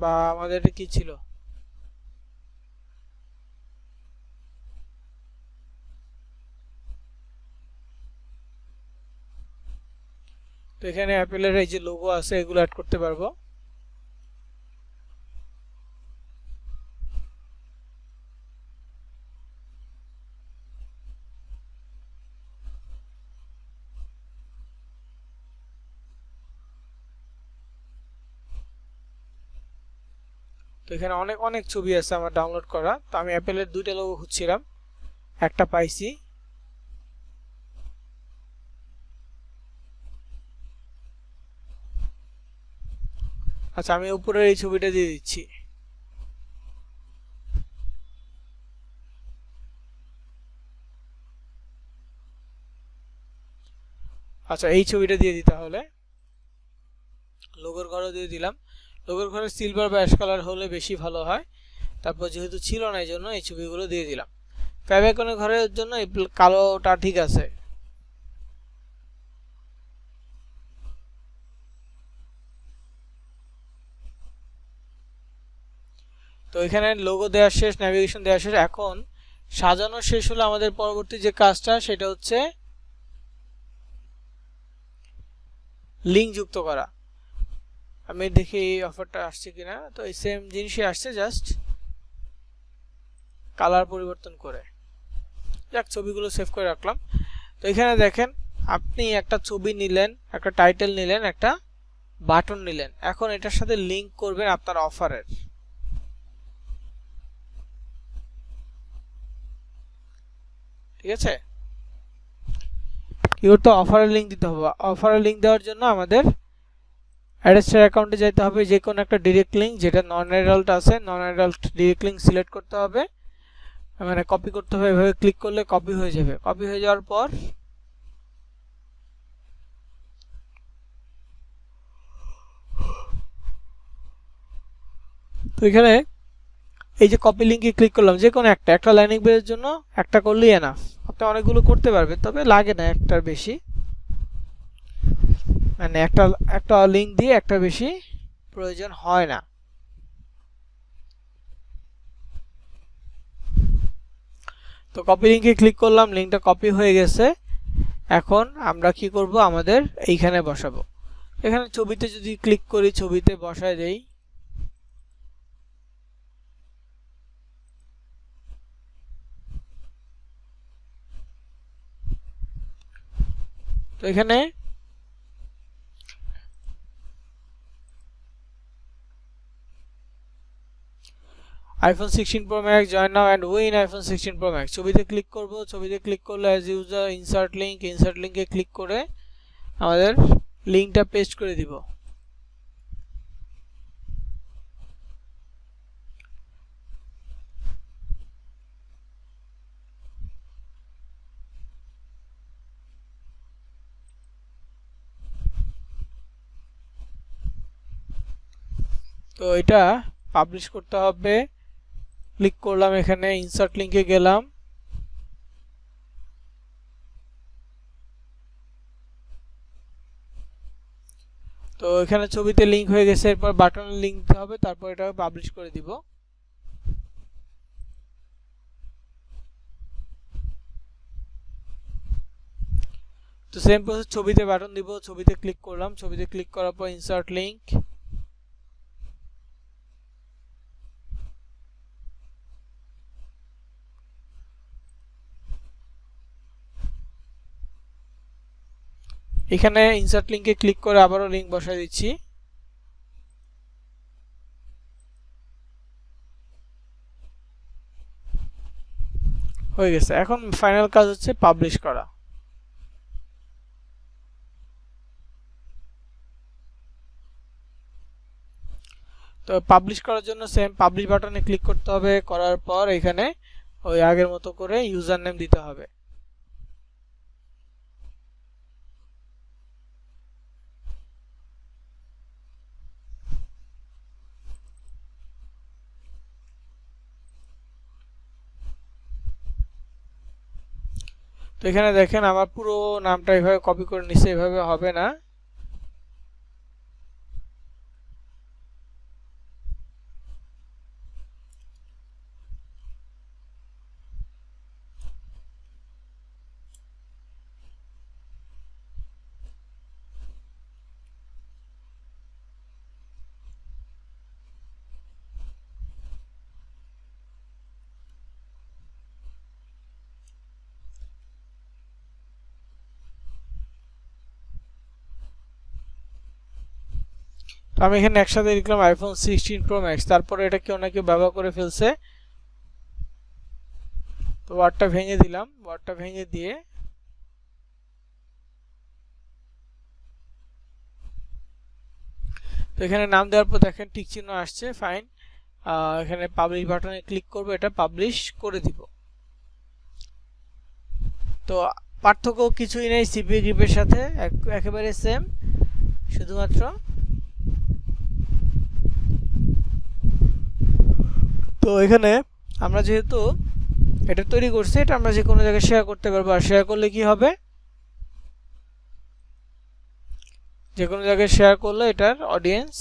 বা আমাদের কি ছিল, তো এখানে অ্যাপেলের এই যে লোগো আছে এগুলো অ্যাড করতে পারবো। তো এখানে অনেক অনেক ছবি আছে আমার ডাউনলোড করা। তো আমি অ্যাপেলের দুইটা লোগো খুঁজছিলাম, একটা পাইছি। আচ্ছা, আমি উপরের এই ছবিটা দিয়ে দিচ্ছি। আচ্ছা, এই ছবিটা দিয়ে দিই তাহলে। লোগোর ঘরও দিয়ে দিলাম। লোগোর ঘরে সিলভার বা অ্যাশ কালার হলে বেশি ভালো হয়। তারপর যেহেতু ছিল না, এই জন্য এই ছবিগুলো দিয়ে দিলাম। ফেভারিকনের ঘরের জন্য এই কালোটা ঠিক আছে। তো এখানে লোগো দেওয়া শেষ, নেভিগেশন দেওয়া শেষ। এখন সাজানো শেষ হলে আমাদের পরবর্তী যে কাজটা সেটা হচ্ছে লিঙ্ক যুক্ত করা। আমি দেখি এই অফারটা আসছে কিনা। তো এই সেম জিনিসই আসছে, জাস্ট কালার পরিবর্তন করে। যাক, ছবিগুলো সেভ করে রাখলাম। তো এখানে দেখেন, আপনি একটা ছবি নিলেন, একটা টাইটেল নিলেন, একটা বাটন নিলেন। এখন এটার সাথে লিঙ্ক করবেন আপনার অফারের। ঠিক আছে, কি করতে, অফারের লিঙ্ক দিতে হবে। অফারের লিঙ্ক দেওয়ার জন্য আমাদের অ্যাডস্টার অ্যাকাউন্টে যেতে হবে, যে কোনো একটা ডিরেক্ট লিঙ্ক, যেটা নন অ্যাডাল্ট আছে, নন অ্যাডাল্ট ডিরেক্ট লিঙ্ক সিলেক্ট করতে হবে, মানে কপি করতে হবে। এভাবে ক্লিক করলে কপি হয়ে যাবে। কপি হয়ে যাওয়ার পর তো এখানে এই যে কপি লিঙ্কে ক্লিক করলাম, যে কোনো একটা ল্যান্ডিং পেজের জন্য একটা করলেই এনাফ। আপনি অনেকগুলো করতে পারবেন, তবে লাগে না একটার বেশি, মানে একটা লিঙ্ক দিয়ে একটা বেশি প্রয়োজন হয় না। তো কপি লিঙ্কে ক্লিক করলাম, লিঙ্কটা কপি হয়ে গেছে। এখন আমরা কি করব, আমাদের এইখানে বসাবো। এখানে ছবিতে যদি ক্লিক করি, ছবিতে বসায় দেই। তো এখানে iPhone 16 Pro Max join now and win iPhone 16 Pro Max। ছবিতে ক্লিক করব। ছবিতে ক্লিক করলে অ্যাজ ইউজার ইনসার্ট লিঙ্কে ক্লিক করে আমাদের লিঙ্কটা পেস্ট করে দিব। তো এটা পাবলিশ করতে হবে। ক্লিক করলাম, এখানে ইনসার্ট লিঙ্কে গেলাম। তো এখানে ছবিতে লিঙ্ক হয়ে গেছে, এরপর বাটনের লিঙ্ক দিতে হবে, তারপর এটা পাবলিশ করে দিব। তো সেম প্রসেস, ছবিতে বাটন দিব, ছবিতে ক্লিক করলাম, ছবিতে ক্লিক করার পর ইনসার্ট লিঙ্ক। এখানে ইনসার্ট লিঙ্কে ক্লিক করে আবারও লিঙ্ক বসাই দিচ্ছি। হয়ে গেছে। এখন ফাইনাল কাজ হচ্ছে পাবলিশ করা। তো তো পাবলিশ করার জন্য সেম পাবলিশ বাটনে ক্লিক করতে হবে, করার পর এখানে ওই আগের মতো করে ইউজার নেম দিতে হবে। তো এখানে দেখেন আমার পুরো নামটা এভাবে কপি করে নিচ্ছে, এভাবে হবে না। তো আমি এখানে একসাথে লিখলাম আইফোন 16 প্রো ম্যাক্স, তারপরে এটা কেউ না কেউ ব্যবহার করে ফেলছে, তো ওয়ার্ডটা ভেঙে দিলাম। ওয়ার্ডটা ভেঙে দিয়ে তো এখানে নাম দেওয়ার পর দেখেন টিক চিহ্ন আসছে, ফাইন। এখানে পাবলিশ বাটনে ক্লিক করব, এটা পাবলিশ করে দিব। তো পার্থক্য কিছুই নেই সিপিইউ গ্রিপের সাথে, একেবারে সেম, শুধুমাত্র তো এখানে আমরা যেহেতু এটা তৈরি করছি, এটা আমরা যে কোনো জায়গায় শেয়ার করতে পারবো। আর শেয়ার করলে কি হবে, যে কোনো জায়গায় শেয়ার করলে এটার অডিয়েন্স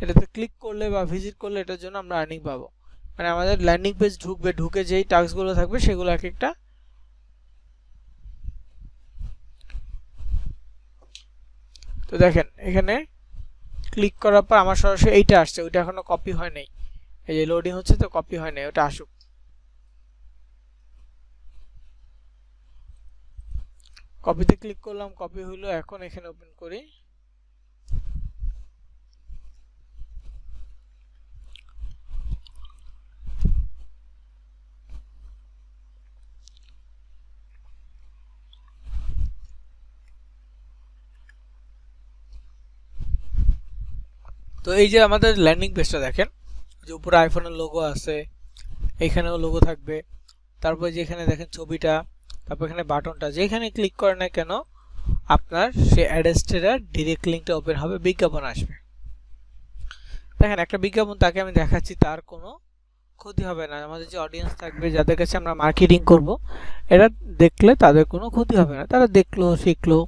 এটাতে ক্লিক করলে বা ভিজিট করলে এটার জন্য আমরা আর্নিং পাবো। মানে আমাদের ল্যান্ডিং পেজ ঢুকবে, ঢুকে যেই টাস্কগুলো থাকবে সেগুলো এক একটা। তো দেখেন এখানে ক্লিক করার পর আমার সরাসরি এইটা আসছে, ওইটা এখনো কপি হয় নাই, এই যে লোডিং হচ্ছে তো কপি হয় নাই, ওটা আসুক। কপিতে ক্লিক করলাম, কপি হলো। এখন এখানে ওপেন করি, তো এই যে আমাদের ল্যান্ডিং পেজটা দেখেন, যে উপরে আইফোনের লোগো আছে, এখানেও লোগো থাকবে, তারপর যেখানে দেখেন ছবিটা, তারপর এখানে বাটনটা, যেখানে ক্লিক করেন না কেন আপনার সেই অ্যাড্রেসটার ডিরেক্ট লিঙ্কটা ওপেন হবে, বিজ্ঞাপন আসবে। দেখেন একটা বিজ্ঞাপন তাকে আমি দেখাচ্ছি, তার কোনো ক্ষতি হবে না। আমাদের যে অডিয়েন্স থাকবে, যাদের কাছে আমরা মার্কেটিং করব, এটা দেখলে তাদের কোনো ক্ষতি হবে না, তারা দেখলো, শিখলো।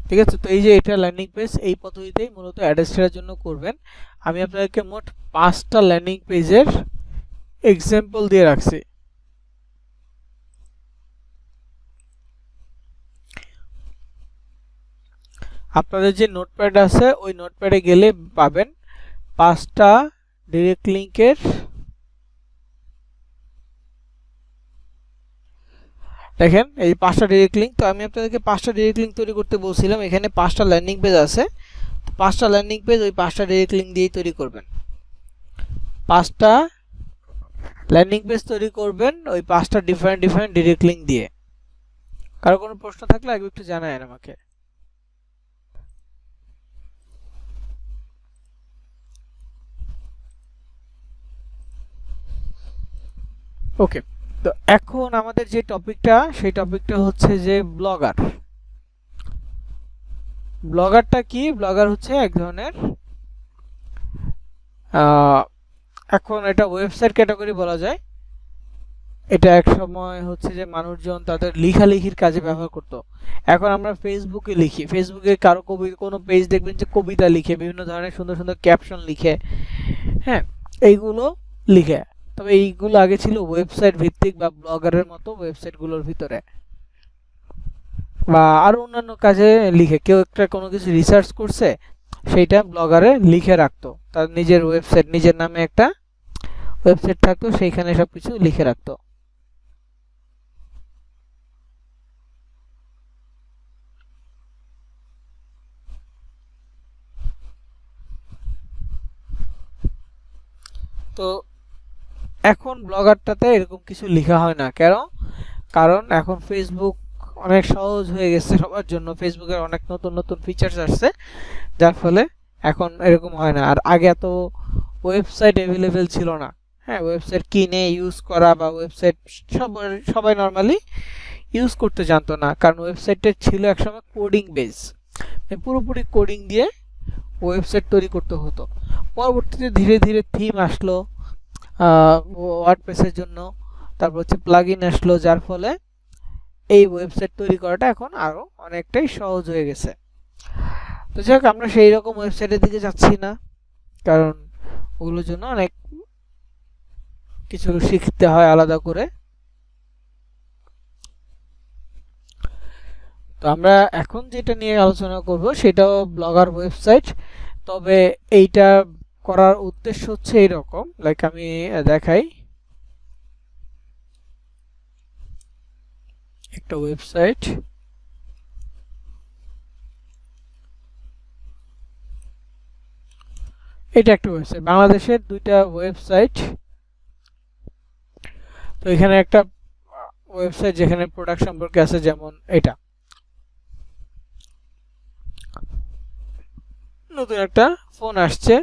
ঠিক আছে, তো এই যে এটা ল্যান্ডিং পেজ, এই পদ্ধতিতেই মূলত অ্যাড্রেসটার জন্য করবেন। আমি আপনাদেরকে মোট 5টা ল্যান্ডিং পেজের এক্সাম্পল দিয়ে রাখছি। আপনাদের যে নোটপ্যাড আছে, ওই নোটপ্যাডে গেলে পাবেন 5টা ডিরেক্ট লিঙ্কের, দেখেন এই 5টা ডিরেক্ট লিঙ্ক। তো আমি আপনাদেরকে 5টা ডিরেক্ট লিঙ্ক তৈরি করতে বলছিলাম, এখানে 5টা ল্যান্ডিং পেজ আছে, 5টা ল্যান্ডিং পেজ ওই 5টা ডিরেক্ট লিঙ্ক দিয়েই তৈরি করবেন। 5টা ল্যান্ডিং পেজ তৈরি করবেন ওই 5টা ডিফারেন্ট ডিরেক্ট লিঙ্ক দিয়ে। কারো কোনো প্রশ্ন থাকলে আগে একটু জানায়েন আমাকে। ওকে, তো এখন আমাদের যে টপিকটা, সেই টপিকটা হচ্ছে যে ব্লগার। ব্লগারটা কি? ব্লগার হচ্ছে এক ধরনের এখন এটা ওয়েবসাইট ক্যাটাগরি বলা যায়। এটা এক সময় হচ্ছে যে মানুষজন তাদের লেখালেখির কাজে ব্যবহার করত। এখন আমরা ফেসবুকে লিখি, ফেসবুকে কারো কোনো পেজ দেখবেন যে কবিতা লিখে, বিভিন্ন ধরনের সুন্দর সুন্দর ক্যাপশন লিখে, হ্যাঁ এইগুলো লিখে। তবে এইগুলো আগে ছিল ওয়েবসাইট ভিত্তিক বা ব্লগারের মতো ওয়েবসাইটগুলোর ভিতরে, বা আরো অন্যান্য কাজে লিখে। কেউ একটা কোনো কিছু রিসার্চ করছে, সেইটা ব্লগারে লিখে রাখতো, তার নিজের ওয়েবসাইট, নিজের নামে একটা ওয়েবসাইট থাকতো, সেইখানে সবকিছু লিখে রাখতো। তো এখন ব্লগারটাতে এরকম কিছু লেখা হয় না, কেন? কারণ এখন ফেসবুক অনেক সহজ হয়ে গেছে সবার জন্য। ফেসবুকের অনেক নতুন নতুন ফিচার্স আসছে, যার ফলে এখন এরকম হয় না। আর আগে এত ওয়েবসাইট অ্যাভেলেবেল ছিল না। হ্যাঁ, ওয়েবসাইট কিনে ইউজ করা বা ওয়েবসাইট সবাই নর্মালি ইউজ করতে জানতো না, কারণ ওয়েবসাইটটা ছিল একসময় কোডিং বেস, পুরোপুরি কোডিং দিয়ে ওয়েবসাইট তৈরি করতে হতো। পরবর্তীতে ধীরে ধীরে থিম আসলো ওয়ার্ডপ্রেসের জন্য, তারপর হচ্ছে প্লাগইন আসলো, যার ফলে এই ওয়েবসাইট তৈরি করাটা এখন আরো অনেকটাই সহজ হয়ে গেছে। তো যাই হোক, আমরা সেই রকম ওয়েবসাইটের দিকে যাচ্ছি না, কারণ ওগুলোর জন্য অনেক কিছু শিখতে হয় আলাদা করে। তো আমরা এখন যেটা নিয়ে আলোচনা করব সেটাও ব্লগার ওয়েবসাইট। তবে এইটা করার উদ্দেশ্য হচ্ছে এইরকম, লাইক আমি দেখাই একটা ওয়েবসাইট। এটা একটা ওয়েবসাইট, বাংলাদেশের দুইটা ওয়েবসাইট। তো এখানে একটা ওয়েবসাইট যেখানে প্রোডাক্ট সম্পর্কে আছে, যেমন এটা নতুন একটা ফোন আসছে,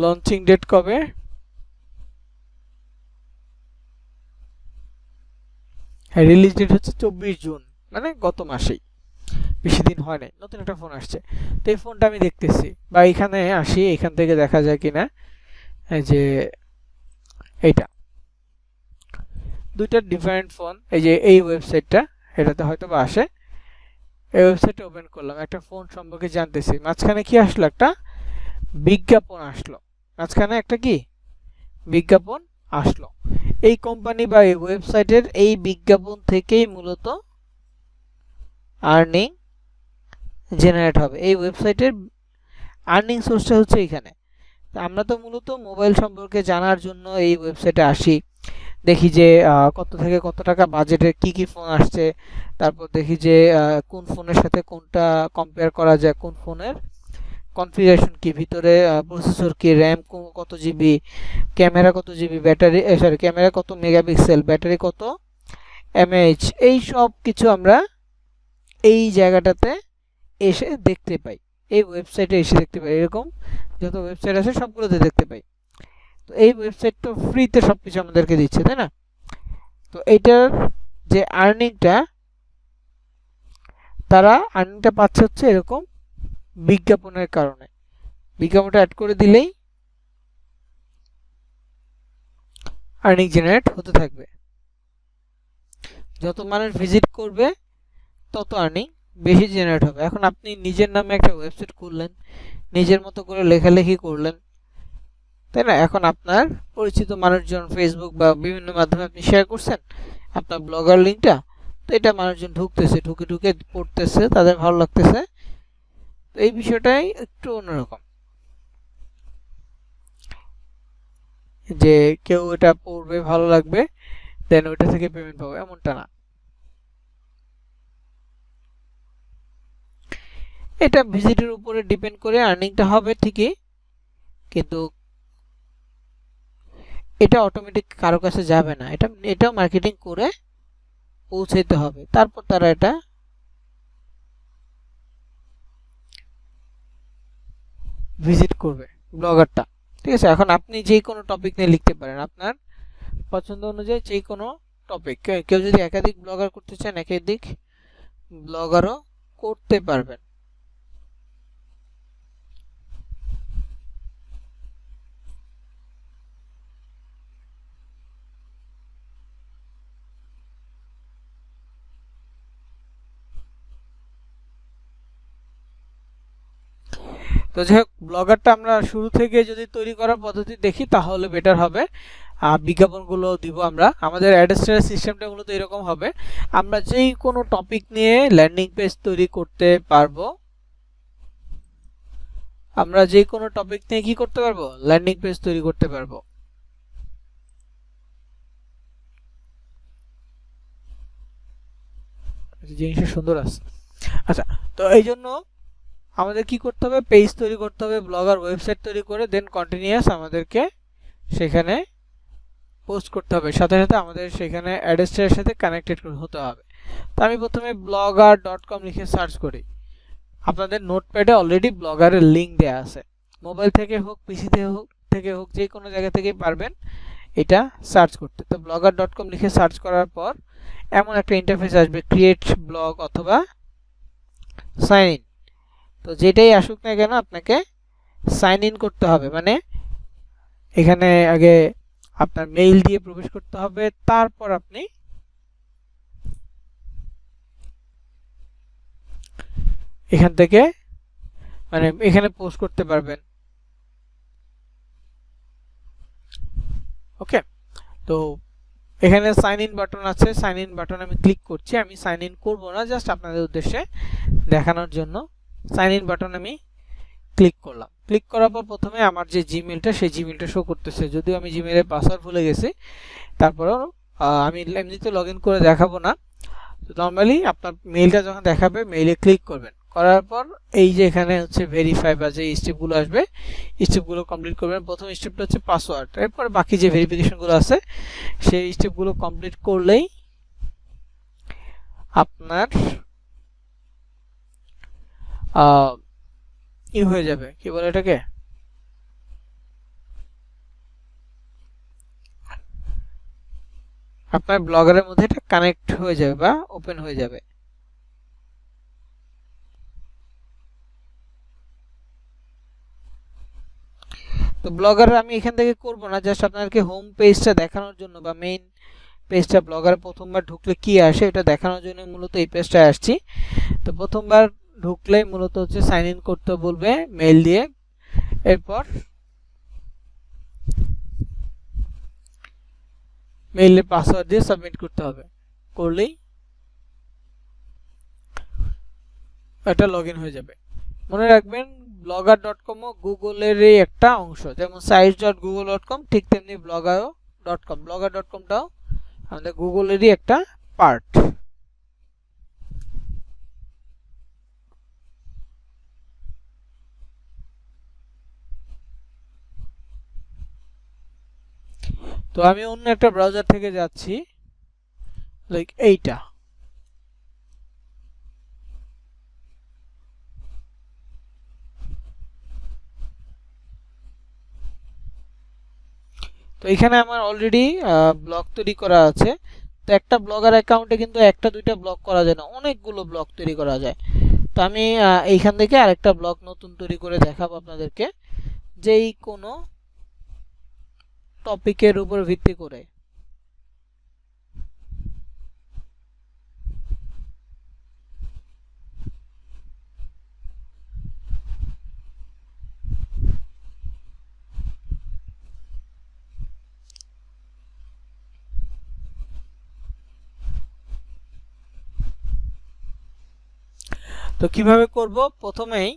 লঞ্চিং ডেট কবে, হ্যাঁ রিলিজ ডেট হচ্ছে 24 জুন, মানে গত মাসেই, বেশি দিন হয় নাই, নতুন একটা ফোন আসছে। তো এই ফোনটা আমি দেখতেছি, বা এখানে আসি, এখান থেকে দেখা যায় কিনা যে এইটা দুইটা ডিফারেন্ট ফোন। এই যে এই ওয়েবসাইটটা, এটাতে হয়তো বা আসে। এই ওয়েবসাইটটা ওপেন করলাম, একটা ফোন সম্পর্কে জানতেছি, মাঝখানে কি আসলো, একটা বিজ্ঞাপন আসলো, মাঝখানে একটা কি বিজ্ঞাপন আসলো। এই কোম্পানি বা এই ওয়েবসাইটের এই বিজ্ঞাপন থেকেই মূলত আর্নিং জেনারেট হবে। এই ওয়েবসাইটের আর্নিং সোর্সটা হচ্ছে এখানে। আমরা তো মূলত মোবাইল সম্পর্কে জানার জন্য এই ওয়েবসাইটে আসি, দেখি যে কত থেকে কত টাকা বাজেটের কি কি ফোন আসছে, তারপর দেখি যে কোন ফোনের সাথে কোনটা কম্পেয়ার করা যায়, কোন ফোনের কনফিগারেশন কি, ভিতরে প্রসেসর কি, র্যাম কত জিবি, ক্যামেরা কত জিবি, ব্যাটারি সরি ক্যামেরা কত মেগাপিক্সেল, ব্যাটারি কত এমএএইচ, এই সব কিছু আমরা এই জায়গাটাতে এসে দেখতে পাই, এই ওয়েবসাইটে এসে দেখতে পাই। এরকম যত ওয়েবসাইট আছে সবগুলোতে দেখতে পাই। তো এই ওয়েবসাইট তো ফ্রিতে সব কিছু আমাদেরকে দিচ্ছে, তাই না? তো এইটার যে আর্নিংটা, তারা আর্নিংটা পাচ্ছে হচ্ছে এরকম বিজ্ঞাপনের কারণে। বিজ্ঞাপনটা অ্যাড করে দিলেই আর্নিং জেনারেট হতে থাকবে। যত মানুষ ভিজিট করবে তত আর্নিং বেশি জেনারেট হবে। এখন আপনি নিজের নামে একটা ওয়েবসাইট খুললেন, নিজের মতো করে লেখালেখি করলেন, তাই না? এখন আপনার পরিচিত মানুষজন ফেসবুক বা বিভিন্ন মাধ্যমে আপনি শেয়ার করছেন আপনার ব্লগার লিঙ্কটা, তো এটা মানুষজন ঢুকতেছে, ঢুকে ঢুকে পড়তেছে, তাদের ভালো লাগতেছে। তো এই বিষয়টাই একটু অন্যরকম, যে কেউ এটা পড়বে, ভালো লাগবে, দেন ওইটা থেকে পেমেন্ট পাবো, এমনটা না। এটা ভিজিটের উপরে ডিপেন্ড করে আর্নিংটা হবে ঠিকই, কিন্তু এটা অটোমেটিক কারো কাছে যাবে না, এটাও মার্কেটিং করে পৌঁছাইতে হবে, তারপর তারা এটা ভিজিট করবে ব্লগারটা। ঠিক আছে, এখন আপনি যে কোনো টপিক নিয়ে লিখতে পারেন, আপনার পছন্দ অনুযায়ী যে কোনো টপিক। কেউ যদি একাধিক ব্লগার করতে চান, একাধিক ব্লগারও করতে পারবেন। তো যাই হোক, ব্লগারটা আমরা শুরু থেকে যদি তৈরি করার পদ্ধতি দেখি তাহলে বেটার হবে। বিজ্ঞাপনগুলো দিব আমরা, আমাদের অ্যাডস্টার সিস্টেমটা মূলত এরকম হবে, আমরা যেই কোনো টপিক নিয়ে ল্যান্ডিং পেজ তৈরি করতে পারবো, আমরা যে কোনো টপিক নিয়ে কি করতে পারবো, ল্যান্ডিং পেজ তৈরি করতে পারবো। জিনিসটা সুন্দর আছে। আচ্ছা, তো এই জন্য আমাদের কি করতে হবে, পেজ তৈরি করতে হবে, ব্লগার ওয়েবসাইট তৈরি করে দেন কন্টিনিউয়াস আমাদেরকে সেখানে পোস্ট করতে হবে, সাথে সাথে আমাদের সেখানে অ্যাডস্টারের সাথে কানেক্টেড হতে হবে। তো আমি প্রথমে blogger.com লিখে সার্চ করি। আপনাদের নোটপ্যাডে অলরেডি ব্লগারের লিঙ্ক দেওয়া আছে, মোবাইল থেকে হোক পিসি থেকে হোক যে কোনো জায়গা থেকেই পারবেন এটা সার্চ করতে। তো blogger.com লিখে সার্চ করার পর এমন একটা ইন্টারফেস আসবে, ক্রিয়েট ব্লগ অথবা সাইন ইন। তো যেটাই আসুক না কেন আপনাকে সাইন ইন করতে হবে, মানে এখানে আগে আপনার মেইল দিয়ে প্রবেশ করতে হবে, তারপর আপনি এখান থেকে মানে এখানে পোস্ট করতে পারবেন। ওকে, তো এখানে সাইন ইন বাটন আছে, সাইন ইন বাটন আমি ক্লিক করছি। আমি সাইন ইন করব না, জাস্ট আপনাদের উদ্দেশ্যে দেখানোর জন্য সাইন ইন বাটন আমি ক্লিক করলাম। ক্লিক করার পর প্রথমে আমার যে জিমেলটা সেই জিমেলটা শো করতেছে, যদিও আমি জিমেলের পাসওয়ার্ড ভুলে গেছি। তারপরেও আমি এমনিতে লগ ইন করে দেখাবো না, তো নর্মালি আপনার মেইলটা যখন দেখাবে মেইলে ক্লিক করবেন, করার পর এই যে এখানে হচ্ছে ভেরিফাই বা যে স্টেপগুলো আসবে স্টেপগুলো কমপ্লিট করবেন। প্রথম স্টেপটা হচ্ছে পাসওয়ার্ড, এরপর বাকি যে ভেরিফিকেশনগুলো আছে সেই স্টেপগুলো কমপ্লিট করলেই আপনার ই হয়ে যাবে, কি বলে এটাকে, আপনার ব্লগারের মধ্যে এটা কানেক্ট হয়ে যাবে বা ওপেন হয়ে যাবে। তো ব্লগার আমি এখান থেকে করব না, জাস্ট আপনাদেরকে হোম পেজটা দেখানোর জন্য বা মেইন পেজটা ব্লগারে প্রথমবার ঢুকলে কি আসে এটা দেখানোর জন্য মূলত এই পেজটায় আসছি। তো প্রথমবার ঢুকলে মূলত হচ্ছে সাইন ইন করতে বলবে মেইল দিয়ে, এরপর মেইলের পাসওয়ার্ড দিয়ে সাবমিট করতে হবে, করলেই এটা লগ ইন হয়ে যাবে। মনে রাখবেন blogger.com ও গুগলেরই একটা অংশ, যেমন sites.google.com ঠিক তেমনি blogger.com, blogger.comটাও আমাদের গুগলেরই একটা পার্ট। তো আমি অন্য একটা ব্রাউজার থেকে যাচ্ছি, লাইক এইটা। তো এখানে আমার অলরেডি ব্লগ তৈরি করা আছে। তো একটা ব্লগার অ্যাকাউন্টে কিন্তু একটা দুইটা ব্লগ করা যায় না, অনেকগুলো ব্লগ তৈরি করা যায়। তো আমি এইখান থেকে আরেকটা ব্লগ নতুন তৈরি করে দেখাবো আপনাদেরকে, যেই কোনো টপিকের উপর ভিত্তি করে। তো কিভাবে করব, প্রথমেই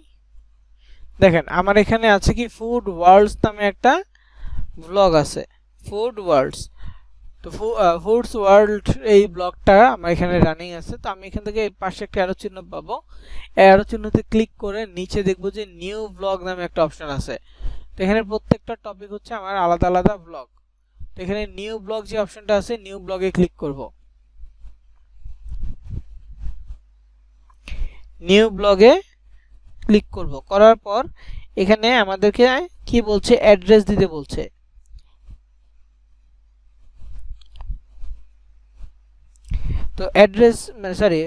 দেখেন আমার এখানে আছে কি ফুড ওয়ার্ল্ডস নামে একটা ব্লগ আছে, ফুড ওয়ার্ল্ডস। তো ফুডস ওয়ার্ল্ড এই ব্লগটা আমার এখানে রানিং আছে। তো আমি এখান থেকে পাশে একটা অ্যারো চিহ্ন পাবো, অ্যারো চিহ্নতে ক্লিক করে নিচে দেখবো যে নিউ ব্লগ নামে একটা অপশন আছে। তো এখানে প্রত্যেকটা টপিক হচ্ছে আমার আলাদা আলাদা ব্লগ। তো এখানে নিউ ব্লগ যে অপশনটা আছে নিউ ব্লগে ক্লিক করব। নিউ ব্লগে ক্লিক করব, করার পর এখানে আমাদেরকে কি বলছে, অ্যাড্রেস দিতে বলছে। তো অ্যাড্রেস মানে সরি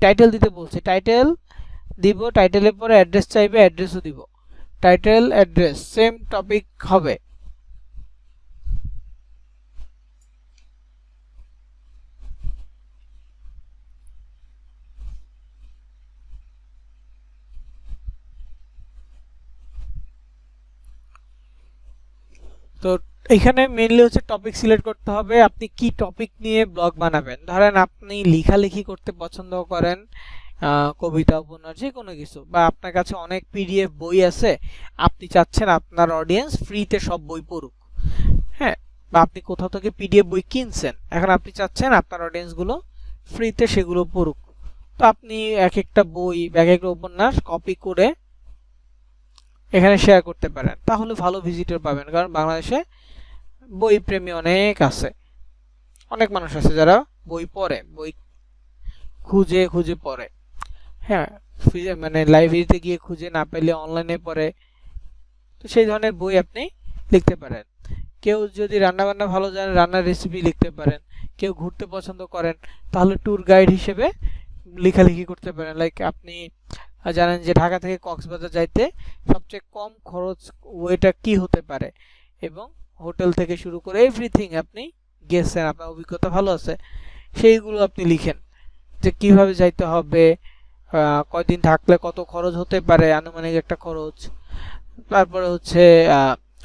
টাইটেল দিতে বলছে, টাইটেল দিব, টাইটেলের পরে অ্যাড্রেস চাইবে, অ্যাড্রেসও দিব। টাইটেল অ্যাড্রেস সেম টপিক হবে। তো এখানে মেইনলি হচ্ছে টপিক সিলেক্ট করতে হবে, আপনি কি টপিক নিয়ে ব্লগ বানাবেন। ধরেন আপনি লেখালেখি করতে পছন্দ করেন, কবিতা উপন্যাস যে কোনো কিছু, বা আপনার কাছে অনেক পিডিএফ বই আছে, আপনি চাচ্ছেন আপনার অডিয়েন্স ফ্রিতে সব বই পড়ুক, হ্যাঁ, বা আপনি কোথাও থেকে পিডিএফ বই কিনছেন, এখন আপনি চাচ্ছেন আপনার অডিয়েন্সগুলো ফ্রিতে সেগুলো পড়ুক। তো আপনি এক একটা বই এক একটা উপন্যাস কপি করে এখানে শেয়ার করতে পারেন, তাহলে ভালো ভিজিটর পাবেন। কারণ বাংলাদেশে বই প্রেমী অনেক আছে, অনেক মানুষ আছে যারা বই পড়ে, বই খুঁজে খুঁজে পড়ে, হ্যাঁ, মানে লাইব্রেরিতে গিয়ে খুঁজে না পেলে অনলাইনে পড়ে, তো সেই ধরনের বই আপনি লিখতে পারেন। কেউ যদি রান্না বান্না ভালো জানে, রান্নার রেসিপি লিখতে পারেন। কেউ ঘুরতে পছন্দ করেন, তাহলে ট্যুর গাইড হিসেবে লেখালেখি করতে পারেন। লাইক আপনি জানেন যে ঢাকা থেকে কক্সবাজার যাইতে সবচেয়ে কম খরচ ওয়েটা কি হতে পারে, এবং হোটেল থেকে শুরু করে এভরিথিং আপনি গেছেন, আপনার অভিজ্ঞতা ভালো আছে, সেইগুলো আপনি লিখেন যে কিভাবে যাইতে হবে, কয়দিন থাকলে কত খরচ হতে পারে, আনুমানিক একটা খরচ। তারপরে হচ্ছে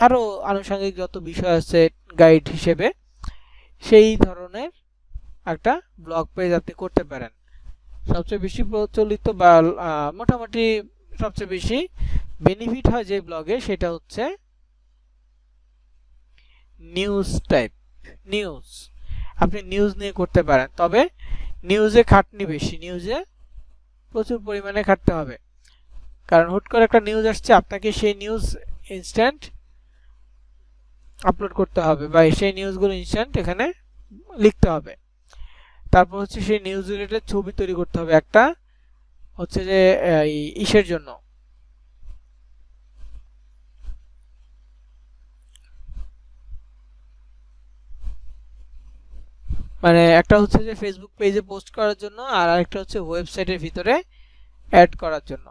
আরো আনুষঙ্গিক যত বিষয় আছে গাইড হিসেবে, সেই ধরনের একটা ব্লগ পেজ আপনি করতে পারেন। সবচেয়ে বেশি প্রচলিত বা মোটামুটি সবচেয়ে বেশি বেনিফিট হয় যে ব্লগে, সেটা হচ্ছে নিউজ টাইপ। নিউজ, আপনি নিউজ নিয়ে করতে পারেন, তবে নিউজে খাটনি বেশি, নিউজে প্রচুর পরিমাণে খাটতে হবে। কারণ হুট করে একটা নিউজ আসছে, আপনাকে সেই নিউজ ইনস্ট্যান্ট আপলোড করতে হবে, বা সেই নিউজগুলো ইনস্ট্যান্ট এখানে লিখতে হবে। তারপর হচ্ছে সেই নিউজ রিলেটেড ছবি তৈরি করতে হবে একটা, হচ্ছে যে ইসের জন্য, মানে একটা হচ্ছে যে ফেসবুক পেজে পোস্ট করার জন্য, আর আরেকটা হচ্ছে ওয়েবসাইটের ভিতরে অ্যাড করার জন্য।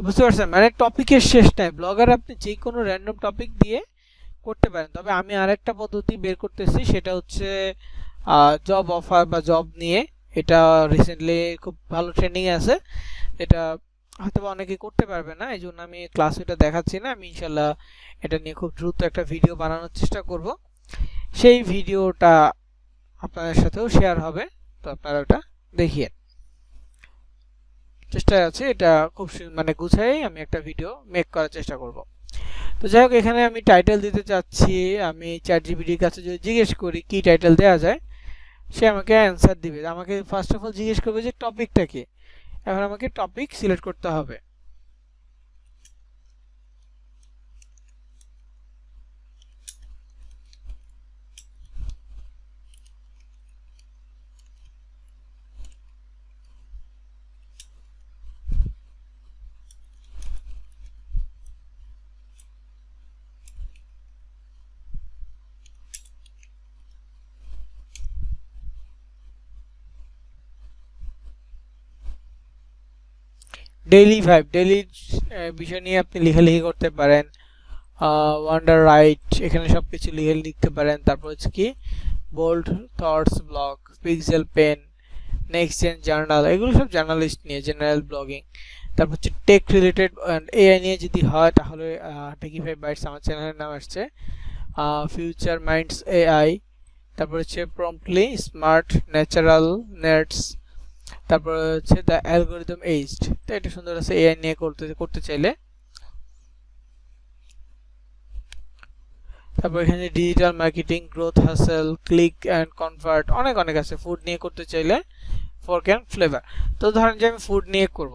বুঝতে পারছেন, মানে টপিকের শেষ নাই, ব্লগার আপনি যে কোনো র্যান্ডম টপিক দিয়ে করতে পারেন। তবে আমি আরেকটা পদ্ধতি বের করতেছি, সেটা হচ্ছে জব অফার বা জব নিয়ে। এটা রিসেন্টলি খুব ভালো ট্রেন্ডিং আছে, এটা হয়তো অনেকে করতে পারবে না, এই জন্য আমি ক্লাস এটা দেখাচ্ছি না। আমি ইনশাল্লাহ এটা নিয়ে খুব দ্রুত একটা ভিডিও বানানোর চেষ্টা করব, সেই ভিডিওটা আপনাদের সাথেও শেয়ার হবে, তো আপনারা ওটা দেখিয়ে চেষ্টায় আছে। এটা খুব মানে গুছাই আমি একটা ভিডিও মেক করার চেষ্টা করব। তো যাই হোক, এখানে আমি টাইটেল দিতে চাচ্ছি। আমি চ্যাটজিপিটির কাছে যদি জিজ্ঞেস করি কি টাইটেল দেওয়া যায়, সে আমাকে অ্যান্সার দিবে। আমাকে ফার্স্ট অফ অল জিজ্ঞেস করবে যে টপিকটা কি, এখন আমাকে টপিক সিলেক্ট করতে হবে। ডেইলি ভাইব, ডেইলি বিষয় নিয়ে আপনি লেখালেখি করতে পারেন। ওয়ান্ডার রাইট, এখানে সব কিছু লিখতে পারেন। তারপর হচ্ছে কি bold thoughts blog, pixel pen, next gen journal, এগুলো সব জার্নালিস্ট নিয়ে, জেনারেল ব্লগিং। তারপর হচ্ছে টেক রিলেটেড অ্যান্ড এআই নিয়ে যদি হয়, তাহলে টেকিফাই বাইটস আমার চ্যানেলের নাম আসছে, ফিউচার মাইন্ডস এআই। তারপর হচ্ছে প্রম্পটলি স্মার্ট ন্যাচারাল নেটস। তারপর হচ্ছে দ্য অ্যালগোরিদম এইজড, তো এটা সুন্দর আছে এআই নিয়ে করতে চাইলে। তারপর এখানে digital marketing, growth hassle, click and convert, অনেক অনেক আছে। ফুড নিয়ে করতে চাইলে ফর্ক অ্যান্ড ফ্লেভার। তো ধরেন যে আমি ফুড নিয়ে করব,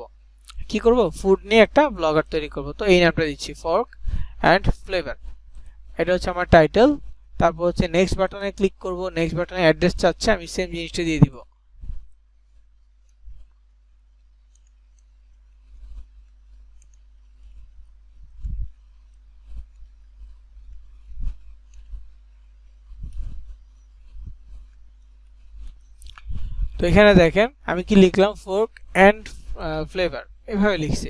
কি করব, ফুড নিয়ে একটা ব্লগার তৈরি করব, তো এই নামটা দিচ্ছি, ফর্ক অ্যান্ড ফ্লেভার। এটা হচ্ছে আমার টাইটেল। তারপর হচ্ছে নেক্সট বাটনে ক্লিক করব, নেক্সট বাটনে অ্যাড্রেস চাচ্ছে, আমি সেম জিনিসটা দিয়ে দিব। তো এখানে দেখেন আমি কি লিখলাম, ফোর্ক অ্যান্ড ফ্লেভার, এভাবে লিখছি।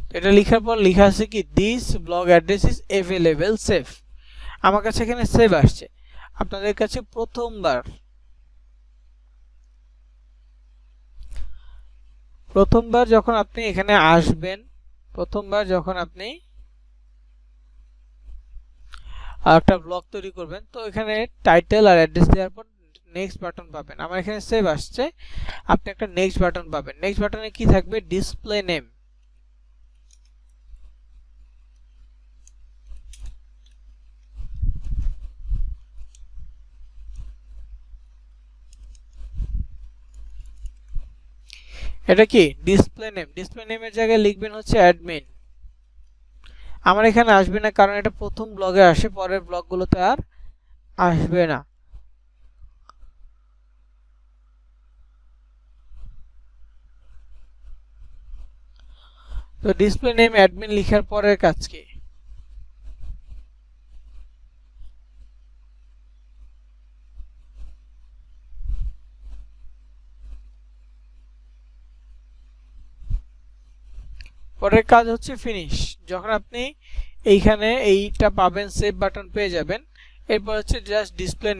তো এটা লেখার পর লেখা আছে কি, this blog address is available save. আমার কাছে এখানে সেভ আসছে। আপনাদের কাছে প্রথমবার যখন আপনি এখানে আসবেন, প্রথমবার যখন আপনি একটা ব্লগ তৈরি করবেন, তো এখানে টাইটেল আর অ্যাড্রেস দেওয়ার পর নেক্সট বাটন পাবেন। আমার এখানে সেভ আসছে, আপনি একটা নেক্সট বাটন পাবেন। নেক্সট বাটনে কি থাকবে, ডিসপ্লে নেম। এটা কি ডিসপ্লে নেম, ডিসপ্লে নেমের জায়গায় লিখবেন হচ্ছে অ্যাডমিন। আমার এখানে আসবে না, কারণ এটা প্রথম ব্লগে আসে, পরের ব্লগগুলোতে আর আসবে না। তো ডিসপ্লে নেম অ্যাডমিন লেখার পরের কাজ কি? পরের কাজ হচ্ছে ফিনিশ। যখন আপনি এইখানে এইটা পাবেন, সেভ বাটন পেয়ে যাবেন, এরপর হচ্ছে জাস্ট ডিসপ্লে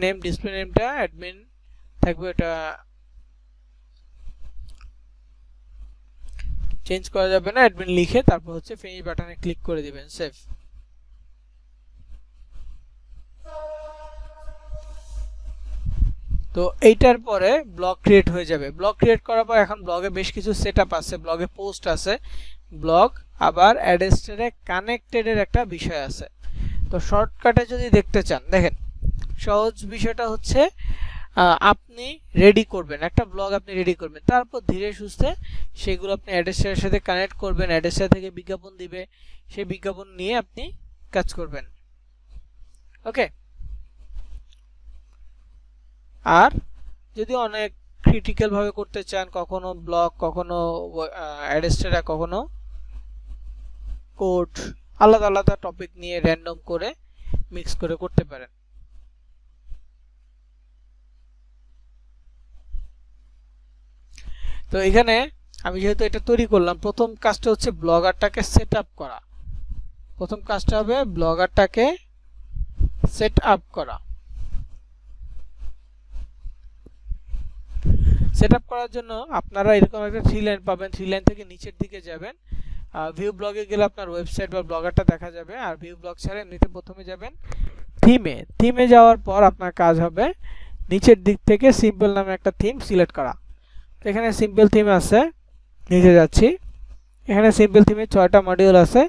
নেমটা অ্যাডমিন থাকবে, এটা চেঞ্জ করা যাবে না, অ্যাডমিন লিখে তারপর হচ্ছে ফিনিশ বাটনে ক্লিক করে দিবেন, সেভ। তো এইটার পরে ব্লগ ক্রিয়েট হয়ে যাবে। ব্লগ ক্রিয়েট করার পর এখন ব্লগে বেশ কিছু সেটআপ আছে, ব্লগে পোস্ট আছে, ব্লগ আবার অ্যাডেস্টারে কানেক্টেডের একটা বিষয় আছে। তো শর্টকাটে যদি দেখতে চান, দেখেন সহজ বিষয়টা হচ্ছে আপনি রেডি করবেন একটা ব্লগ, আপনি রেডি করবেন, তারপর ধীরে সুস্থে সেগুলো আপনি অ্যাডেস্টারের সাথে কানেক্ট করবেন, অ্যাডেস্টার থেকে বিজ্ঞাপন দিবে, সেই বিজ্ঞাপন নিয়ে আপনি কাজ করবেন। ওকে। আর যদি অনেক ক্রিটিক্যাল ভাবে করতে চান, কখনো ব্লগ, কখনো অ্যাডেস্টারে, কখনো কোড, আলাদা আলাদা টপিক নিয়ে র্যান্ডম করে মিক্স করে করতে পারেন। তো এখানে আমি যেহেতু এটা তৈরি করলাম, প্রথম কাজটা হচ্ছে ব্লগারটাকে সেট আপ করা। প্রথম কাজটা হবে ব্লগারটাকে সেট আপ করা। সেট আপ করার জন্য আপনারা এরকম একটা 3 লাইন পাবেন, 3 লাইন থেকে নিচের দিকে যাবেন, ভিউ ব্লগে গেলে আপনার ওয়েবসাইট বা ব্লগারটা দেখা যাবে। আর ভিউ ব্লগ ছাড়া এমনিতে প্রথমে যাবেন থিমে যাওয়ার পর আপনার কাজ হবে নিচের দিক থেকে সিম্পল নামে একটা থিম সিলেক্ট করা। তো এখানে সিম্পল থিম আছে, নিচে যাচ্ছি, এখানে সিম্পল থিমে 6টা মডিউল আছে,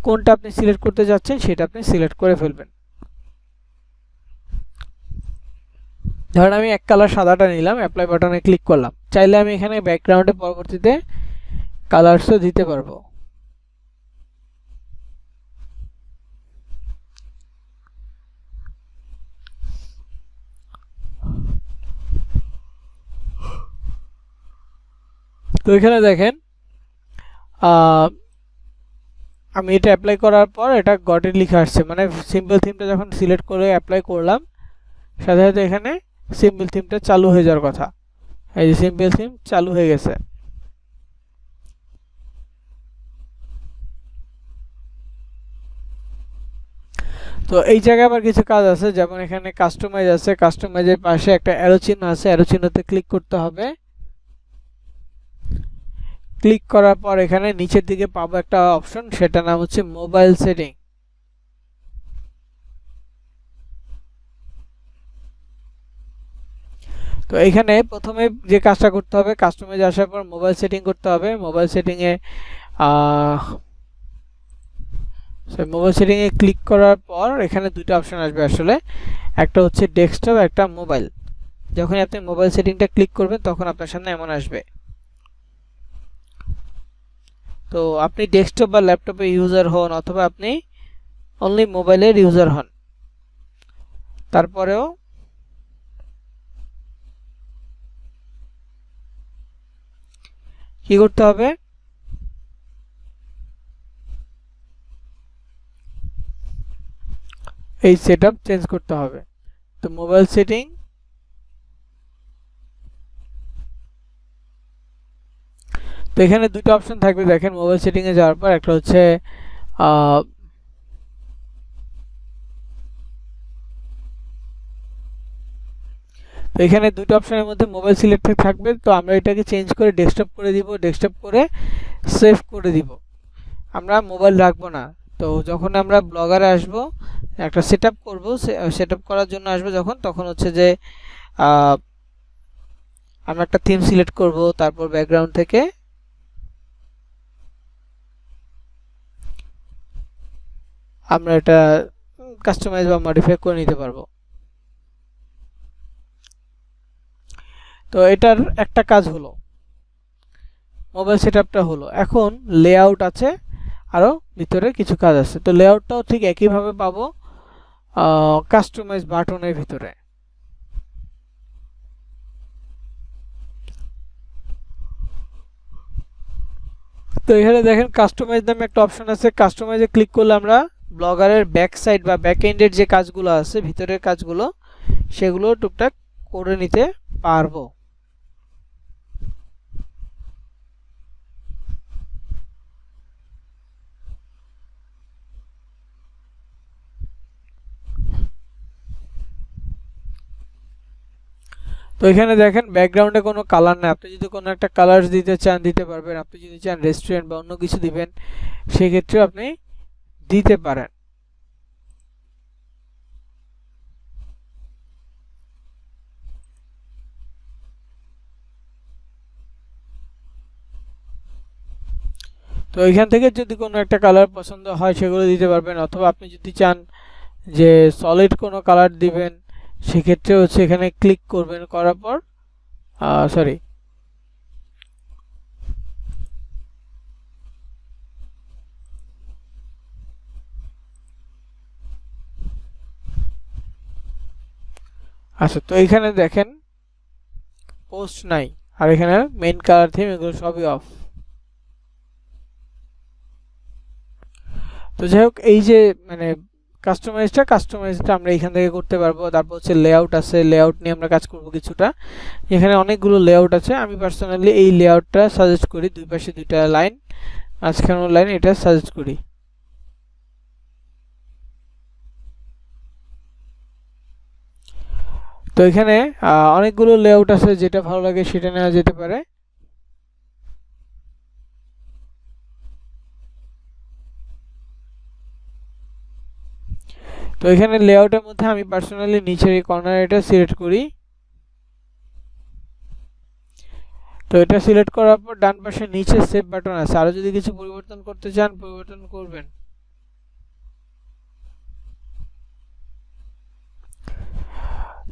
কোনটা আপনি সিলেক্ট করতে যাচ্ছেন সেটা আপনি সিলেক্ট করে ফেলবেন। ধরেন আমি এক কালার সাদাটা নিলাম, অ্যাপ্লাই বাটনে ক্লিক করলাম, চাইলে আমি এখানে ব্যাকগ্রাউন্ডে পরবর্তীতে কালারসও দিতে পারবো। তো এখানে দেখেন আমি এটা অ্যাপ্লাই করার পর এটা গটেড লিখে আসছে, মানে সিম্পল থিমটা যখন সিলেক্ট করে অ্যাপ্লাই করলাম, সাথে সাথে এখানে সিম্পল থিমটা চালু হয়ে যাওয়ার কথা। এই যে সিম্পল থিম চালু হয়ে গেছে। তো এই জায়গায় আবার কিছু কাজ আছে, যেমন এখানে কাস্টমাইজ আছে, কাস্টমাইজের পাশে একটা অ্যারো চিহ্ন আছে, অ্যারো চিহ্নতে ক্লিক করতে হবে। ক্লিক করার পর এখানে নিচের দিকে পাবো একটা অপশন, সেটার নাম হচ্ছে মোবাইল সেটিং। তো এখানে প্রথমে যে কাজটা করতে হবে, কাস্টমাইজ আসার পর মোবাইল সেটিং করতে হবে। মোবাইল সেটিংয়ে ক্লিক করার পর এখানে দুটো অপশন আসবে আসলে, একটা হচ্ছে ডেস্কটপ, একটা মোবাইল। যখন আপনি মোবাইল সেটিংটা ক্লিক করবেন তখন আপনার সামনে এমন আসবে। তো আপনি ডেস্কটপ বা ল্যাপটপে ইউজার হন, অথবা আপনি অনলি মোবাইলের ইউজার হন, তারপরেও কি করতে হবে, এই সেটআপ চেঞ্জ করতে হবে। তো মোবাইল সেটিং, তো এখানে দুটো অপশন থাকবে দেখেন, মোবাইল সেটিং এ যাওয়ার পর একটা হচ্ছে তো এখানে দুটো অপশনের মধ্যে মোবাইল সিলেক্ট থাকবে। তো আমরা এটাকে চেঞ্জ করে ডেস্কটপ করে দিব, ডেস্কটপ করে সেভ করে দিব, আমরা মোবাইল রাখবো না। তো যখন আমরা ব্লগারে আসব, একটা সেটআপ করব, সেটআপ করার জন্য আসবো যখন, তখন হচ্ছে যে আমরা একটা থিম সিলেক্ট করব, তারপর ব্যাকগ্রাউন্ড থেকে আমরা এটা কাস্টমাইজ বা মডিফাই করে নিতে পারবো। তো এটার একটা কাজ হলো, মোবাইল সেটআপটা হলো। এখন লেআউট আছে, আরও ভিতরে কিছু কাজ আছে। তো লেআউটটাও ঠিক একইভাবে পাবো কাস্টমাইজ বাটনের ভিতরে। তো এখানে দেখেন কাস্টমাইজ নামে একটা অপশন আছে। কাস্টমাইজে ক্লিক করলে আমরা ব্লগারের ব্যাক সাইড বা ব্যাক এন্ডের যে কাজগুলো আছে, ভিতরের কাজগুলো, সেগুলো টুকটাক করে নিতে পারবো। তো এখানে দেখেন ব্যাকগ্রাউন্ডে কোনো কালার নেই। আপনি যদি কোনো একটা কালার দিতে চান দিতে পারবেন। আপনি যদি চান রেস্টুরেন্ট বা অন্য কিছু দিবেন, সেক্ষেত্রে আপনি দিতে পারেন। তো এখান থেকে যদি কোনো একটা কালার পছন্দ হয় সেগুলো দিতে পারবেন, অথবা আপনি যদি চান যে সলিড কোনো কালার দিবেন, সেক্ষেত্রে হচ্ছে এখানে ক্লিক করবেন, করার পর সরি আচ্ছা, তো এখানে দেখেন পোস্ট নাই, আর এখানে মেইন কালার থিম এগুলো সবই অফ। তো যাই হোক, এই যে মানে কাস্টমাইজটা আমরা এখান থেকে করতে পারবো। তারপর হচ্ছে লেআউট আছে, লেআউট নিয়ে আমরা কাজ করব কিছুটা। এখানে অনেকগুলো লেআউট আছে। আমি পার্সোনালি এই লেআউটটা সাজেস্ট করি, দুই পাশে দুইটা লাইন, মাঝখানে লাইন, এটা সাজেস্ট করি। তো এখানে অনেকগুলো লেআউট আছে, যেটা ভালো লাগে সেটা নেওয়া যেতে পারে। তো এখানে লেআউটের মধ্যে আমি পার্সোনালি নিচের এই কর্নার এটা সিলেক্ট করি। তো এটা সিলেক্ট করার পর ডান পাশে নিচে সেভ বাটন আছে। আরো যদি কিছু পরিবর্তন করতে চান পরিবর্তন করবেন।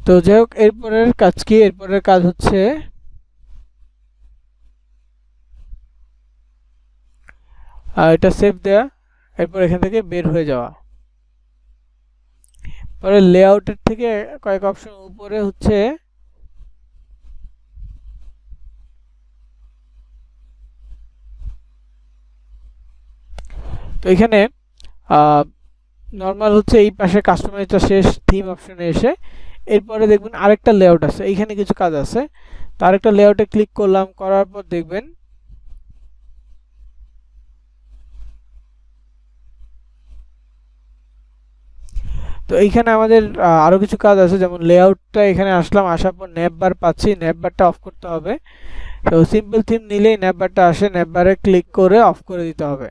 তো যাই হোক, এরপরের কাজ কি? এরপরের কাজ হচ্ছে এটা সেভ দেয়া, এরপর এখান থেকে বের হয়ে যাওয়া। পরে লেআউটের থেকে কয়েক অপশন উপরে হচ্ছে তো এখানে নর্মাল হচ্ছে এই পাশে কাস্টমাইজটা শেষ, থিম অপশনে এসে এরপরে দেখবেন আরেকটা লেআউট আছে, এইখানে কিছু কাজ আছে। তো আরেকটা লেআউটে ক্লিক করলাম, করার পর দেখবেন তো এইখানে আমাদের আরো কিছু কাজ আছে। যেমন লেআউটটা এখানে আসলাম, আসার পর ন্যাপ বার পাচ্ছি, ন্যাপ বারটা অফ করতে হবে। তো সিম্পল থিম নিলেই ন্যাপ বারটা আসে, ন্যাপ বারে ক্লিক করে অফ করে দিতে হবে।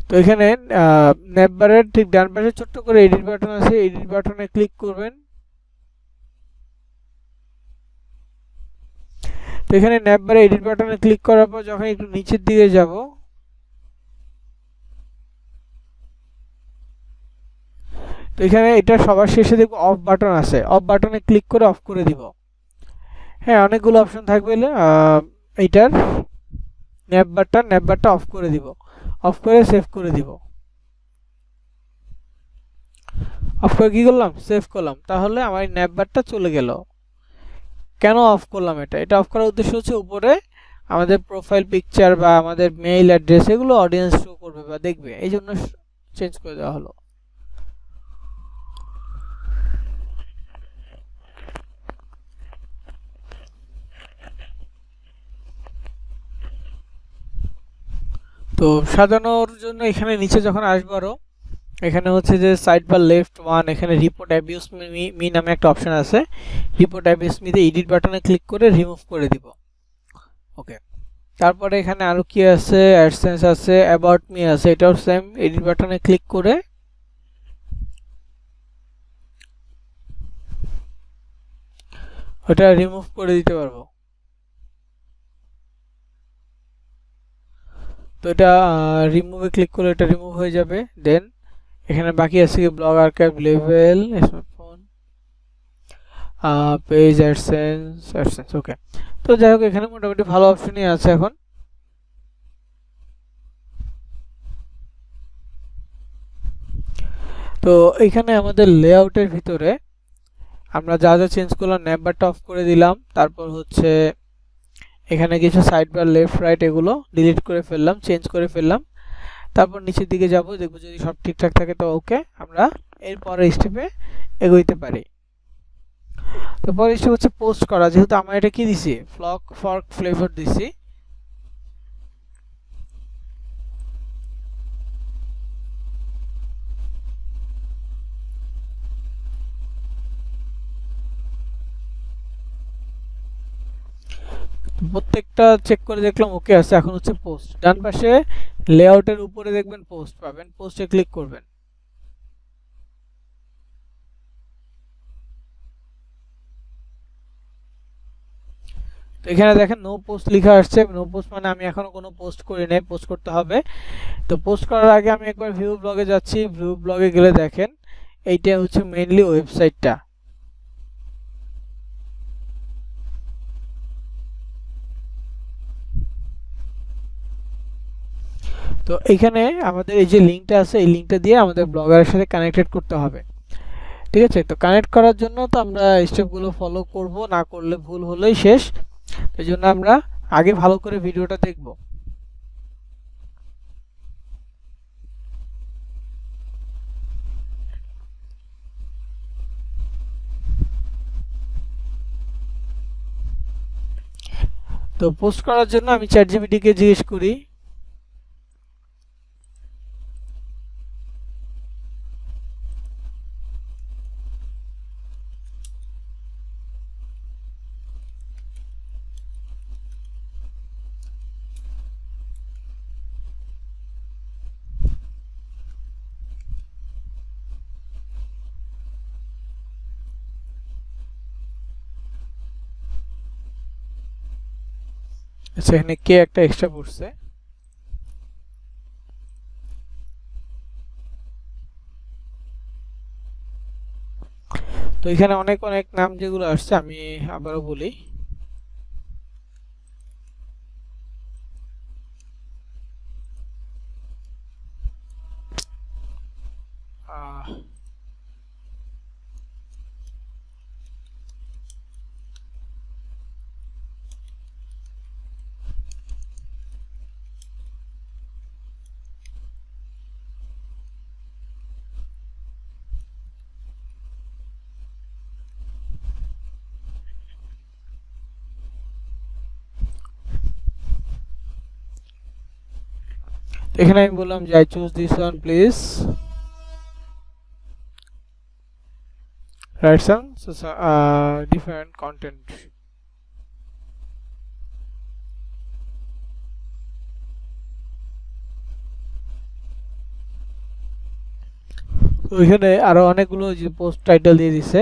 তো এখানে ন্যাপ বারের ঠিক ডান পাশে ছোট্ট করে এডিট বাটন আছে, এডিট বাটনে ক্লিক করবেন। তো এখানে ন্যাপ বারে এডিট বাটনে ক্লিক করার পর যখন একটু নিচের দিকে যাব, তো এখানে এটা সবার শেষে দেখব অফ বাটন আছে, অফ বাটনে ক্লিক করে অফ করে দিব। হ্যাঁ, অনেকগুলো অপশন থাকবে, এইটার ন্যাপ বারটা অফ করে দিব, অফ করে সেভ করে দিব। অফ করে কি করলাম? সেভ করলাম। তাহলে আমার এই ন্যাপ বারটা চলে গেল। কেন অফ করলাম? এটা অফ করার উদ্দেশ্য হচ্ছে উপরে আমাদের প্রোফাইল পিকচার বা আমাদের মেইল অ্যাড্রেস এগুলো অডিয়েন্স শো করবে বা দেখবে, এই জন্য চেঞ্জ করে দেওয়া হলো। তো সাজানোর জন্য এখানে নিচে যখন আসবো, এখানে হচ্ছে যে সাইড বার লেফট ওয়ান, এখানে রিপোর্ট অ্যাবিউস মি নামে একটা অপশন আছে। রিপোর্ট অ্যাবিউস মিতে এডিট বাটনে ক্লিক করে রিমুভ করে দিব। ওকে, তারপরে এখানে আরো কি আছে? অ্যাডসেন্স আছে, অ্যাবাউট মি আছে, এটাও সেম, এডিট বাটনে ক্লিক করে ওটা রিমুভ করে দিতে পারবো। তো এটা রিমুভে ক্লিক করলে এটা রিমুভ হয়ে যাবে। দেন এখানে বাকি আছে কি? ব্লগ আর্কাইভ, লেভেল, স্মার্টফোন, পেজ, অ্যাডসেন্স। ওকে, তো যাই হোক, এখানে মোটামুটি ভালো অপশনই আছে এখন। তো এখানে আমাদের লেআউটের ভিতরে আমরা যা যা চেঞ্জ করলাম, ন্যাপ বারটা অফ করে দিলাম, তারপর হচ্ছে এখানে কিছু সাইড বার লেফট রাইট এগুলো ডিলিট করে ফেললাম, চেঞ্জ করে ফেললাম। তারপর নিচের দিকে যাব, দেখবো যদি সব ঠিকঠাক থাকে তো ওকে, আমরা এর পরের স্টেপে এগোইতে পারি। তো পরের স্টেপ হচ্ছে পোস্ট করা। যেহেতু আমরা এটা কি দিছি, ফ্লক ফর্ক ফ্লেভার দিছি, প্রত্যেকটা চেক করে দেখলাম ওকে আছে। এখন হচ্ছে পোস্ট। ডান পাশে লেআউটের উপরে দেখবেন পোস্ট পাবেন, পোস্টে ক্লিক করবেন। তো এখানে দেখেন নো পোস্ট লেখা আসছে। নো পোস্ট মানে আমি এখনো কোনো পোস্ট করি নাই, পোস্ট করতে হবে। তো পোস্ট করার আগে আমি একবার ভিউ ব্লগে যাচ্ছি। ভিউ ব্লগে গেলে দেখেন এইটা হচ্ছে মেইনলি ওয়েবসাইটটা। তো এইখানে আমাদের এই যে লিঙ্কটা আছে, এই লিঙ্কটা দিয়ে আমাদের ব্লগারের সাথে কানেক্টেড করতে হবে। ঠিক আছে, তো কানেক্ট করার জন্য তো আমরা স্টেপগুলো ফলো করব, না করলে ভুল হলেই শেষ। এই জন্য আমরা আগে ভালো করে ভিডিওটা দেখব। তো পোস্ট করার জন্য আমি চ্যাট জিপিটিকে জিজ্ঞেস করি। আচ্ছা, এখানে কে একটা এক্সট্রা পড়ছে। তো এখানে অনেক অনেক নাম যেগুলো আসছে আমি আবারও বলি। আহ, এখানে আমি বললাম যে I choose this one please write some different content. তো এখানে আরো অনেকগুলো যে পোস্ট টাইটেল দিয়ে দিছে।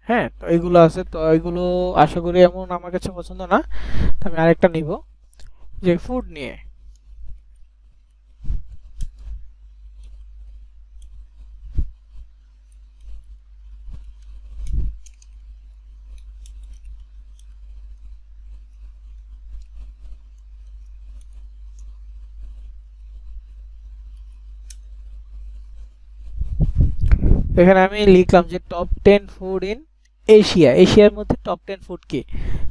হ্যাঁ, তো এইগুলো আছে। তো এইগুলো আশা করি এমন আমার কাছে পছন্দ না। তো আমি আরেকটা নিব যে ফুড নিয়ে। এখানে আমি লিখলাম যে টপ 10 ফুড ইন এশিয়া। এশিয়ার মধ্যে টপ 10 ফুড কি?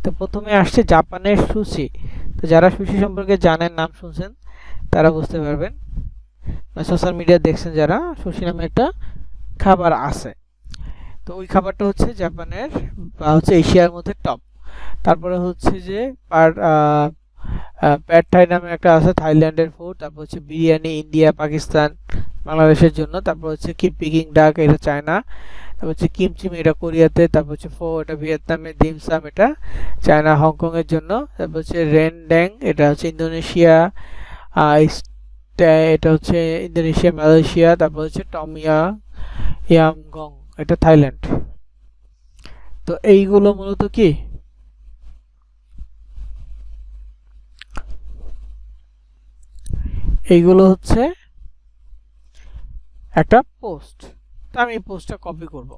তো প্রথমে আসছে জাপানের সুশি। তো যারা সুশি সম্পর্কে জানেন, নাম শুনছেন, তারা বুঝতে পারবেন, সোশ্যাল মিডিয়া দেখছেন যারা, সুশি নামে একটা খাবার আছে। তো ওই খাবারটা হচ্ছে জাপানের বা হচ্ছে এশিয়ার মধ্যে টপ। তারপরে হচ্ছে যে প্যাড থাই নামে একটা আছে, থাইল্যান্ডের ফুড। তারপর হচ্ছে বিরিয়ানি ইন্ডিয়া পাকিস্তান বাংলাদেশের জন্য। তারপর হচ্ছে কি পিকিং ডাক, এটা চায়না। তারপর হচ্ছে কিমচিম, এটা কোরিয়াতে। তারপর হচ্ছে ফো, এটা ভিয়েতনামে। ডিমসাম, এটা চায়না হংকং এর জন্য। তারপর হচ্ছে রেনড্যাং, এটা হচ্ছে ইন্দোনেশিয়া। এটা হচ্ছে ইন্দোনেশিয়া মালয়েশিয়া। তারপর হচ্ছে টমিয়া ইয়ামগং, এটা থাইল্যান্ড। তো এইগুলো মূলত কি, এইগুলো হচ্ছে একটা পোস্ট। তো আমি এই পোস্টটা কপি করব।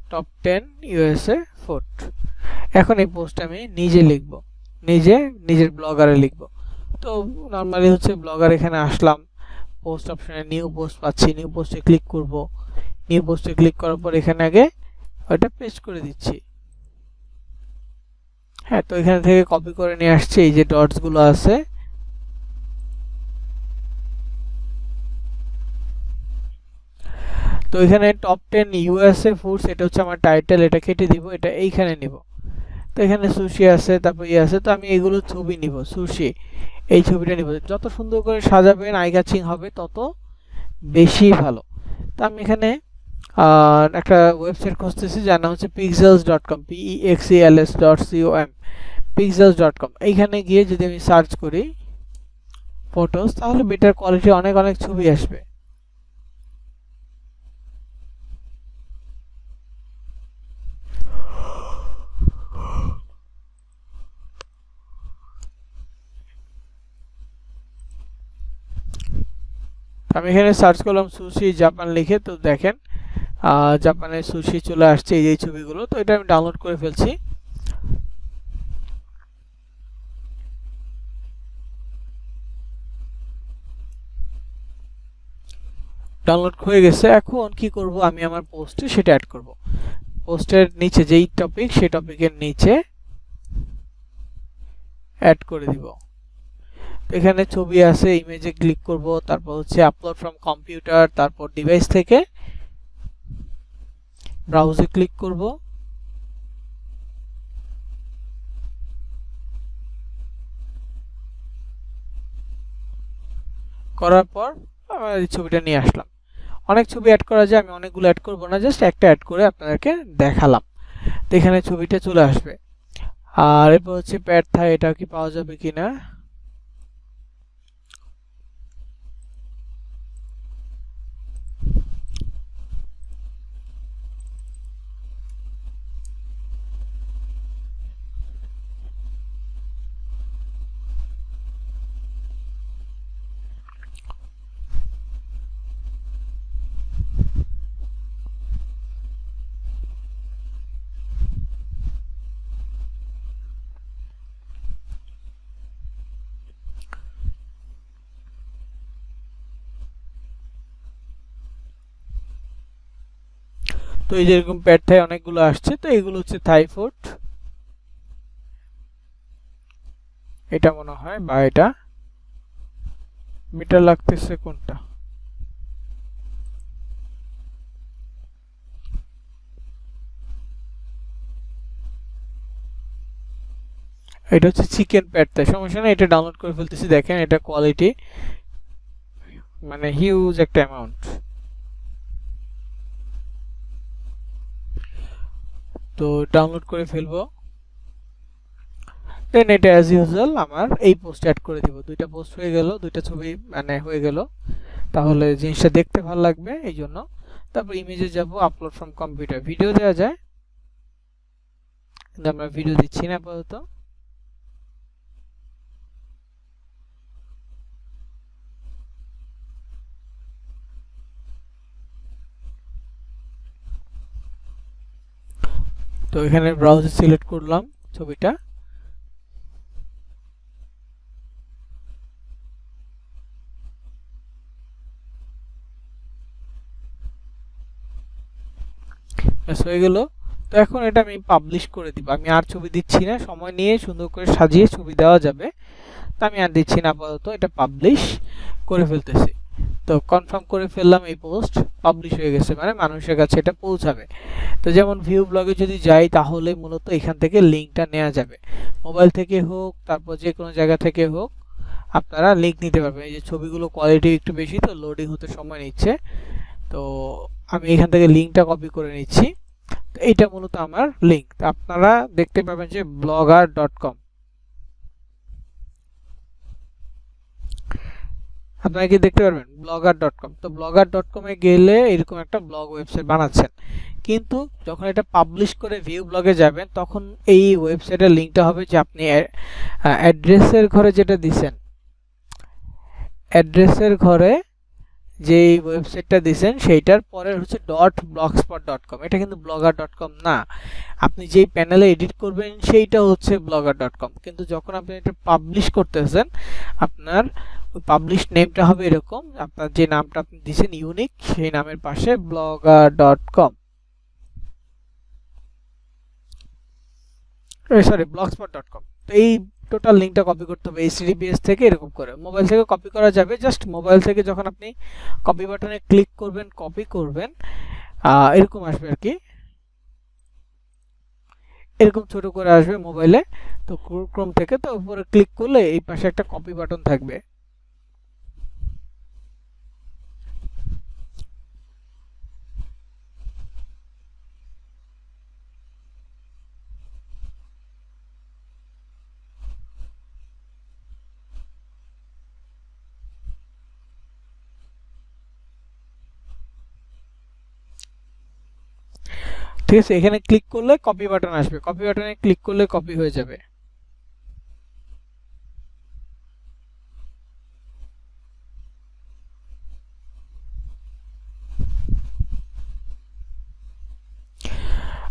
তো টপ 10 ইউএসএ ফুড। এখন এই পোস্ট আমি নিজে লিখব, নিজের ব্লগারে লিখব। তো নর্মালি হচ্ছে ব্লগার এখানে আসলাম, পোস্ট অপশনে নিউ পোস্ট পাচ্ছি, নিউ পোস্টে ক্লিক করব। নিউ পোস্টে ক্লিক করার পর এখানে আগে ওইটা পেস্ট করে দিচ্ছি। হ্যাঁ, তো এখান থেকে কপি করে নিয়ে আসছি, এই যে ডটস গুলো আছে তো এখানে টপ 10 ইউএসএ ফুডস, এটা হচ্ছে আমার টাইটেল, এটা কেটে দিব, এটা এইখানে নিব। তো এখানে সুশি আছে, তারপর আছে, তো আমি এগুলো ছবি নিব, সুশি এই ছবিটা নিব। যত সুন্দর করে সাজাবেন, আই ক্যাচিং হবে, তত বেশি ভালো। তো আমি এখানে একটা ওয়েবসাইট খুঁজতেছি যার নাম হচ্ছে pixels.com, pexels.com, pixels.com। এইখানে গিয়ে যদি আমি সার্চ করি ফটোস, তাহলে বেটার কোয়ালিটি অনেক অনেক ছবি আসবে। আমি এখানে সার্চ করলাম সুশি জাপান লিখে, তো দেখেন জাপানের সুশি চলে আসছে, এই ছবিগুলো। তো এটা আমি ডাউনলোড করে ফেলছি। ডাউনলোড হয়ে গেছে। এখন কি করব, আমি আমার পোস্টে সেটা অ্যাড করব। পোস্টের নিচে যেই টপিক, সেই টপিকের নিচে অ্যাড করে দিব। এখানে ছবি আছে, ইমেজে ক্লিক করব, তারপর হচ্ছে আপলোড ফ্রম কম্পিউটার, তারপর ডিভাইস থেকে ব্রাউজে ক্লিক করব। করার পর আমার এই ছবিটা নিয়ে আসলাম। অনেক ছবি অ্যাড করা যায়, আমি অনেকগুলো অ্যাড করব না, জাস্ট একটা অ্যাড করে আপনাদেরকে দেখালাম। তো এখানে ছবিটা চলে আসবে। আর এরপর হচ্ছে প্যাড থাই, এটা কি পাওয়া যাবে কিনা। তো এই যেরকম প্যাড থাই অনেকগুলো আসছে, তো এগুলো হচ্ছে থাই ফুড, এটা মনে হয়, বা এটা বেটার লাগতেছে কোনটা। এটা হচ্ছে চিকেন প্যাড থাই, সমস্যা না, এটা ডাউনলোড করে ফেলতেছি। দেখেন এটা কোয়ালিটি মানে হিউজ একটা অ্যামাউন্ট। তো ডাউনলোড করে ফেলবো। দেন এটা অ্যাজ ইউজুয়াল আমার এই পোস্ট অ্যাড করে দিব। দুইটা পোস্ট হয়ে গেল, দুইটা ছবি মানে হয়ে গেল। তাহলে জিনিসটা দেখতে ভালো লাগবে এই জন্য। তারপর ইমেজে যাব, আপলোড ফ্রম কম্পিউটার, ভিডিও দেওয়া যায় কিন্তু আমরা ভিডিও দিচ্ছি না আপাতত। তো এখানে ব্রাউজে সিলেক্ট করলাম ছবিটা। ব্যাস হয়ে গেল। তো এখন এটা আমি পাবলিশ করে দিব, আমি আর ছবি দিচ্ছি না, সময় নিয়ে সুন্দর করে সাজিয়ে ছবি দেওয়া যাবে। তো আমি আর দিচ্ছি না আপাতত, এটা পাবলিশ করে ফেলতেছি। তো কনফার্ম করে ফেললাম, এই পোস্ট পাবলিশ হয়ে গেছে, মানে মানুষের কাছে এটা পৌঁছাবে। তো যেমন ভিউ ব্লগে যদি যাই, তাহলে মূলত এখান থেকে লিঙ্কটা নেওয়া যাবে, মোবাইল থেকে হোক, তারপর যে কোনো জায়গা থেকে হোক, আপনারা লিঙ্ক নিতে পারবেন। এই যে ছবিগুলো কোয়ালিটি একটু বেশি, তো লোডিং হতে সময় নিচ্ছে। তো আমি এখান থেকে লিঙ্কটা কপি করে নিচ্ছি। তো এইটা মূলত আমার লিঙ্ক, আপনারা দেখতে পাবেন যে blogger.com। আপনারা কি দেখতে পারবেন blogger.com। তো blogger.com এ গেলে এরকম একটা ব্লগ ওয়েবসাইট বানাচ্ছেন, কিন্তু যখন এটা পাবলিশ করে ভিউ ব্লগে যাবেন, তখন এই ওয়েবসাইটের লিঙ্কটা হবে যে আপনি অ্যাড্রেসের ঘরে যেটা দিছেন, অ্যাড্রেসের ঘরে যে ওয়েবসাইটটা দিয়েছেন সেইটার পরের হচ্ছে .blogspot.com, এটা কিন্তু blogger.com না। আপনি যেই প্যানেলে এডিট করবেন সেইটা হচ্ছে blogger.com, কিন্তু যখন আপনি এটা পাবলিশ করতেছেন আপনার পাবলিশ নেমটা হবে এরকম, আপনার যে নামটা আপনি দিয়েছেন ইউনিক, সেই নামের পাশে blogger.com, সরি blogspot.com। তো এই টোটাল লিঙ্কটা কপি করতে হবে HTTPS থেকে, এরকম করে মোবাইল থেকে কপি করা যাবে। জাস্ট মোবাইল থেকে যখন আপনি কপি বাটনে ক্লিক করবেন, কপি করবেন, এরকম আসবে আর কি, এরকম ছোট করে আসবে মোবাইলে। তো ক্রোম থেকে তো উপরে ক্লিক করলে এই পাশে একটা কপি বাটন থাকবে। ঠিক আছে, এখানে ক্লিক করলে কপি বাটন আসবে, কপি বাটনে ক্লিক করলে কপি হয়ে যাবে।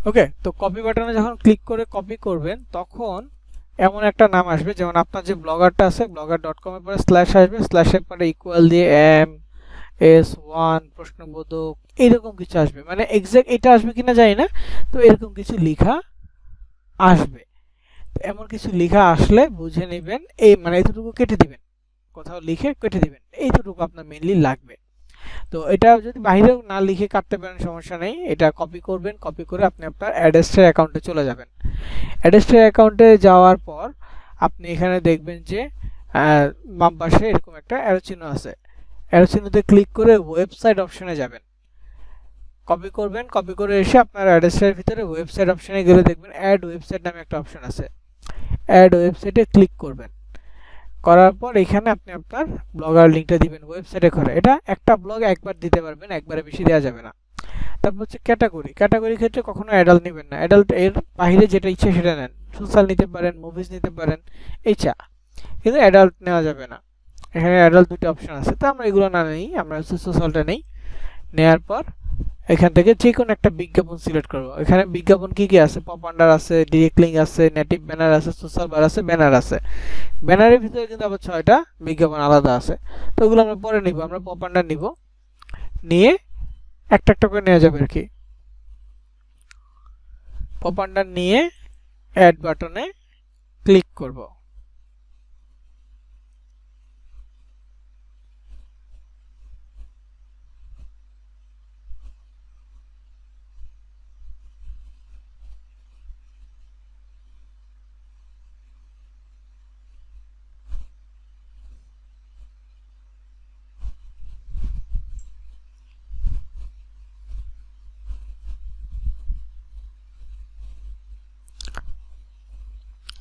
ওকে, তো কপি বাটনে যখন ক্লিক করে কপি করবেন তখন এমন একটা নাম আসবে, যেমন আপনার যে ব্লগারটা আছে blogger.com এর পরে স্ল্যাশ আসবে, স্ল্যাশের পরে ইকুয়াল দিয়ে MS1 প্রশ্নবোধক এরকম কিছু আসবে, মানে এক্সাক্ট এটা আসবে কিনা জানি না, তো এরকম কিছু লেখা আসবে। তো এমন কিছু লেখা আসলে বুঝে নেবেন এই মানে এতটুকু কেটে দিবেন, কোথাও লিখে কেটে দিবেন, এইটুকু আপনার মেইনলি লাগবে। তো এটা যদি বাইরেও না লিখে কাটতে পারেন সমস্যা নেই, এটা কপি করবেন, কপি করে আপনি আপনার অ্যাড্রেসের অ্যাকাউন্টে চলে যাবেন। অ্যাড্রেসের অ্যাকাউন্টে যাওয়ার পর আপনি এখানে দেখবেন যে বাম পাশে এরকম একটা অ্যারো চিহ্ন আছে, অ্যারো চিহ্নতে ক্লিক করে ওয়েবসাইট অপশনে যাবেন, কপি করবেন, কপি করে এসে আপনার অ্যাড্রেসের ভিতরে ওয়েবসাইট অপশনে গেলে দেখবেন অ্যাড ওয়েবসাইট নামে একটা অপশন আছে, অ্যাড ওয়েবসাইটে ক্লিক করবেন, করার পর এখানে আপনি আপনার ব্লগার লিঙ্কটা দিবেন ওয়েবসাইটে করে। এটা একটা ব্লগ একবার দিতে পারবেন, একবারে বেশি দেওয়া যাবে না। তারপর হচ্ছে ক্যাটাগরি, ক্যাটাগরির ক্ষেত্রে কখনো অ্যাডাল্ট নেবেন না, অ্যাডাল্ট এর বাইরে যেটা ইচ্ছে সেটা নেন, সোশ্যাল নিতে পারেন, মুভিজ নিতে পারেন, এইটা কিন্তু অ্যাডাল্ট নেওয়া যাবে না। এখানে অ্যাডাল্ট দুটো অপশন আছে, তো আমরা এগুলো না নেই, আমরা হচ্ছে সোশ্যালটা নেই। নেওয়ার পর এখান থেকে যে কোনো একটা বিজ্ঞাপন সিলেক্ট করব। এখানে বিজ্ঞাপন কি কি আছে, পপ আন্ডার আছে, ডিরেক্ট লিঙ্ক আছে, নেটিভ ব্যানার আছে, সোশ্যাল বার আছে, ব্যানার আছে। ব্যানারের ভিতরে কিন্তু আবার 6টা বিজ্ঞাপন আলাদা আছে, তো ওগুলো আমরা পরে নিব। আমরা পপ আন্ডার নিব, নিয়ে একটা একটা করে নেওয়া যাবে আর কি। পপ আন্ডার নিয়ে অ্যাড বাটনে ক্লিক করব।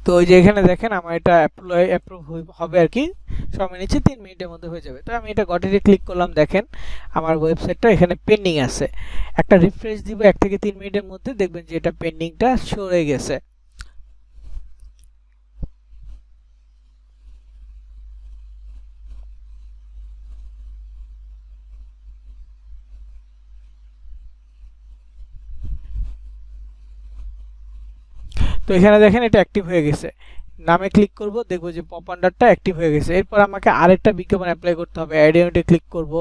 তো ওই যে এখানে দেখেন আমার এটা অ্যাপ্রুভ হবে আর কি, সময় নিচ্ছে 3 মিনিটের মধ্যে হয়ে যাবে। তো আমি এটা গটেতে ক্লিক করলাম, দেখেন আমার ওয়েবসাইটটা এখানে পেন্ডিং আছে। একটা রিফ্রেশ দিব 1 থেকে 3 মিনিটের মধ্যে, দেখবেন যে এটা পেন্ডিংটা সরে গেছে। তো এখানে দেখেন এটা অ্যাক্টিভ হয়ে গেছে, নামে ক্লিক করব, দেখব যে পপ আন্ডারটা অ্যাক্টিভ হয়ে গেছে। এরপর আমাকে আরেকটা বিজ্ঞাপন অ্যাপ্লাই করতে হবে, অ্যাড ইউনিটে ক্লিক করব,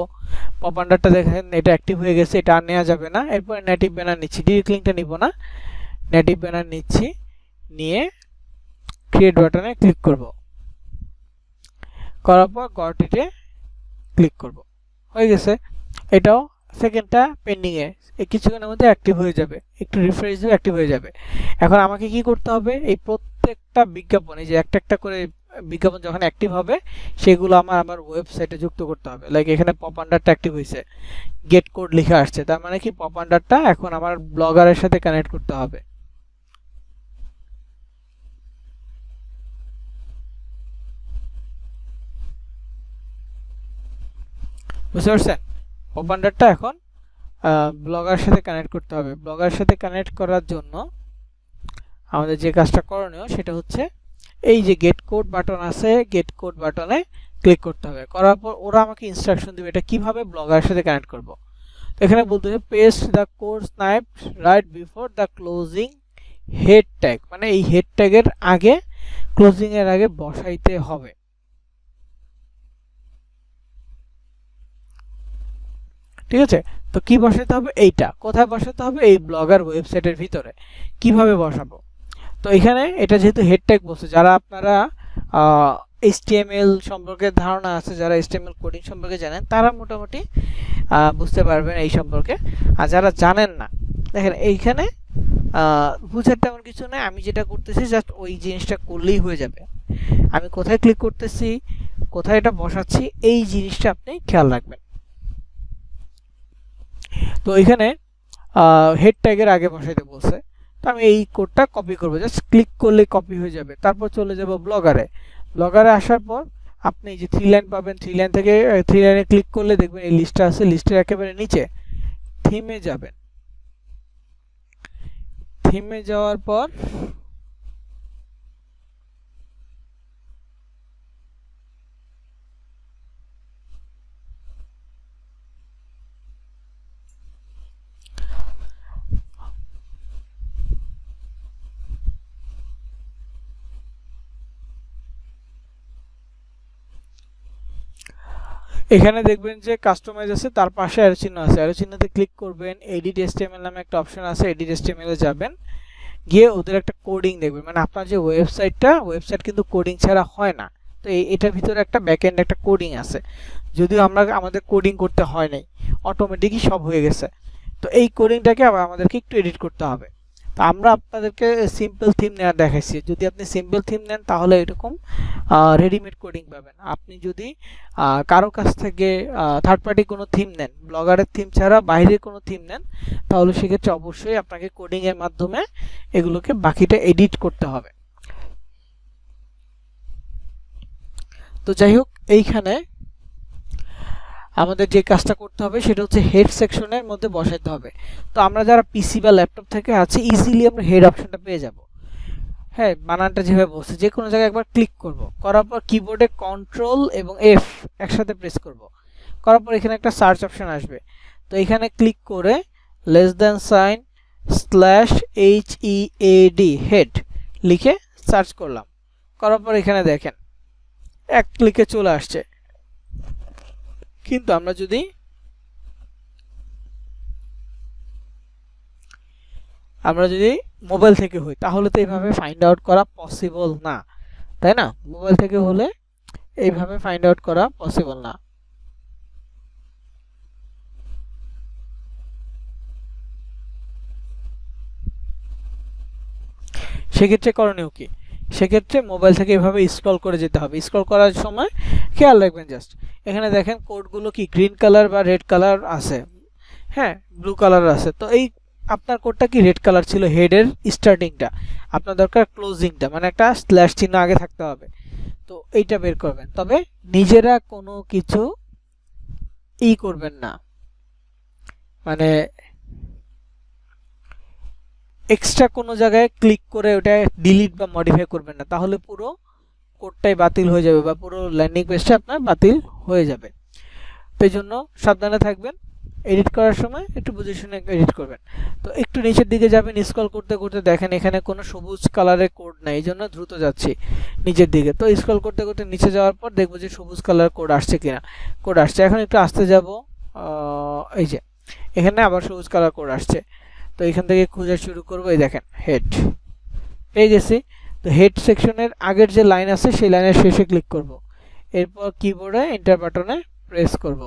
পপ আন্ডারটা দেখেন এটা অ্যাক্টিভ হয়ে গেছে, এটা আর নেওয়া যাবে না। এরপর নেটিভ ব্যানার নিচ্ছি, ডিরেক্ট লিঙ্কটা নিব না, নেটিভ ব্যানার নিচ্ছি, নিয়ে ক্রিয়েট বাটনে ক্লিক করব, করার পর গটিতে ক্লিক করব, হয়ে গেছে। এটাও সেকেন্ডটা পেন্ডিং এ, এই কিছুক্ষণের মধ্যে অ্যাক্টিভ হয়ে যাবে, একটু রিফ্রেশ দিয়ে অ্যাক্টিভ হয়ে যাবে। এখন আমাকে কি করতে হবে, এই প্রত্যেকটা বিজ্ঞাপন, এই যে একটা একটা করে বিজ্ঞাপন যখন অ্যাক্টিভ হবে সেগুলো আমার ওয়েবসাইটে যুক্ত করতে হবে। লাইক এখানে পপ আন্ডারটা অ্যাক্টিভ হয়েছে, গেট কোড লেখা আসছে, তার মানে কি পপ আন্ডারটা এখন আমার ব্লগারের সাথে কানেক্ট করতে হবে। বুঝতে পারছেন, পপ আন্ডারটা এখন ব্লগারের সাথে কানেক্ট করতে হবে। ব্লগারের সাথে কানেক্ট করার জন্য আমাদের যে কাজটা করণীয় সেটা হচ্ছে এই যে গেট কোড বাটন আছে, গেট কোড বাটনে ক্লিক করতে হবে। করার পর ওরা আমাকে ইনস্ট্রাকশন দিবে এটা কিভাবে ব্লগারের সাথে কানেক্ট করব। তো এখানে বলতে হবে paste the code snippet right before the closing head tag, মানে এই হেড ট্যাগের আগে, ক্লোজিং এর আগে বসাইতে হবে। ঠিক আছে, তো কি বসাতে হবে, এইটা কোথায় বসাতে হবে, এই ব্লগার ওয়েবসাইটের ভিতরে। কিভাবে বসাবো, তো এখানে এটা যেহেতু হেড ট্যাগ বলছে, যারা আপনারা HTML সম্পর্কে ধারণা আছে, যারা HTML কোডিং সম্পর্কে জানেন তারা মোটামুটি বুঝতে পারবেন এই সম্পর্কে। আর যারা জানেন না, দেখেন এইখানে বুঝার তেমন কিছু নেই, আমি যেটা করতেছি জাস্ট ওই জিনিসটা করলেই হয়ে যাবে। আমি কোথায় ক্লিক করতেছি, কোথায় এটা বসাচ্ছি, এই জিনিসটা আপনি খেয়াল রাখবেন। তো এখানে হেড ট্যাগের আগে বসাইতে বলছে, তো আমি এই কোডটা কপি করব, জাস্ট ক্লিক করলে কপি হয়ে যাবে। তারপর চলে যাব ব্লগারে। ব্লগারে আসার পর আপনি যে 3 লাইন পাবেন, 3 লাইন থেকে 3 লাইনে ক্লিক করলে দেখবেন এই লিস্টটা আছে, লিস্টের একেবারে নিচে থিমে যাবেন। থিমে যাওয়ার পর এখানে দেখবেন যে কাস্টমাইজ আছে, তার পাশে অ্যারো চিহ্ন আছে, অ্যারো চিহ্নতে ক্লিক করবেন। এডিট HTML নামে একটা অপশন আছে, এডিট HTML এ যাবেন, গিয়ে ওদের একটা কোডিং দেখবেন, মানে আপনার যে ওয়েবসাইট কিন্তু কোডিং ছাড়া হয় না। তো এটার ভিতরে একটা ব্যাকএন্ড একটা কোডিং আছে, যদিও আমাদের কোডিং করতে হয় নাই, অটোমেটিকই সব হয়ে গেছে। তো এই কোডিংটাকে আবার আমাদেরকে একটু এডিট করতে হবে। তো আমরা আপনাদেরকে সিম্পল থিম নেওয়া দেখাইছি, যদি আপনি সিম্পল থিম নেন তাহলে এরকম রেডিমেড কোডিং পাবেন। আপনি যদি কারো কাছ থেকে থার্ড পার্টি কোনো থিম নেন, ব্লগারের থিম ছাড়া বাইরে কোনো থিম নেন, তাহলে সেক্ষেত্রে অবশ্যই আপনাকে কোডিং এর মাধ্যমে এগুলোকে বাকিটা এডিট করতে হবে। তো যাই হোক, এইখানে আমাদের যে কাজটা করতে হবে সেটা হচ্ছে হেড সেকশনের মধ্যে বসাইতে হবে। তো আমরা যারা পিসি বা ল্যাপটপ থেকে আছি, ইজিলি আমরা হেড অপশনটা পেয়ে যাব। হ্যাঁ, বানানটা যেভাবে বলছে, যে কোনো জায়গায় একবার ক্লিক করব, করার পর কিবোর্ডে কন্ট্রোল এবং F একসাথে প্রেস করব, করার পর এখানে একটা সার্চ অপশন আসবে। তো এখানে ক্লিক করে /HEAD হেড লিখে সার্চ করলাম, করার পর এখানে দেখেন এক ক্লিকে চলে আসছে। কিন্তু আমরা যদি মোবাইল থেকে হই তাহলে তো এইভাবে ফাইন্ড আউট করা পসিবল না, তাই না? মোবাইল থেকে হলে এইভাবে ফাইন্ড আউট করা পসিবল না। সেক্ষেত্রে করণীয় কি, সেক্ষেত্রে মোবাইল থেকে এভাবে স্ক্রল করে যেতে হবে। স্ক্রল করার সময় খেয়াল রাখবেন, জাস্ট এখানে দেখেন কোডগুলো কি গ্রিন কালার বা রেড কালার আছে, হ্যাঁ ব্লু কালার আছে। তো এই আপনার কোডটা কি রেড কালার ছিল, হেডের স্টার্টিংটা, আপনার দরকার ক্লোজিংটা, মানে একটা স্ল্যাশ চিহ্ন আগে থাকতে হবে। তো এইটা বের করবেন, তবে নিজেরা কোনো কিছু করবেন না, মানে এক্সট্রা কোনো জায়গায় ক্লিক করে ওটা ডিলিট বা মডিফাই করবেন না, তাহলে পুরো কোডটাই বাতিল হয়ে যাবে বা পুরো ল্যান্ডিং পেজটা আপনার বাতিল হয়ে যাবে। তো এই জন্য সাবধানে থাকবেন, এডিট করার সময় একটু বুঝে শুনে এডিট করবেন। তো একটু নিচের দিকে যাবেন, স্ক্রল করতে করতে দেখেন এখানে কোনো সবুজ কালারের কোড নাই, এই জন্য দ্রুত যাচ্ছি নিচের দিকে। তো স্ক্রল করতে করতে নিচে যাওয়ার পর দেখবো যে সবুজ কালার কোড আসছে কিনা, কোড আসছে। এখন একটু আসতে যাব, এই যে এখানে আবার সবুজ কালার কোড আসছে। তো এখান থেকে খোঁজা শুরু করবো, এই দেখেন হেড পেয়ে গেছি। তো হেড সেকশনের আগের যে লাইন আছে সেই লাইনের শেষে ক্লিক করব, এরপর কিবোর্ডে এন্টার বাটনে প্রেস করব।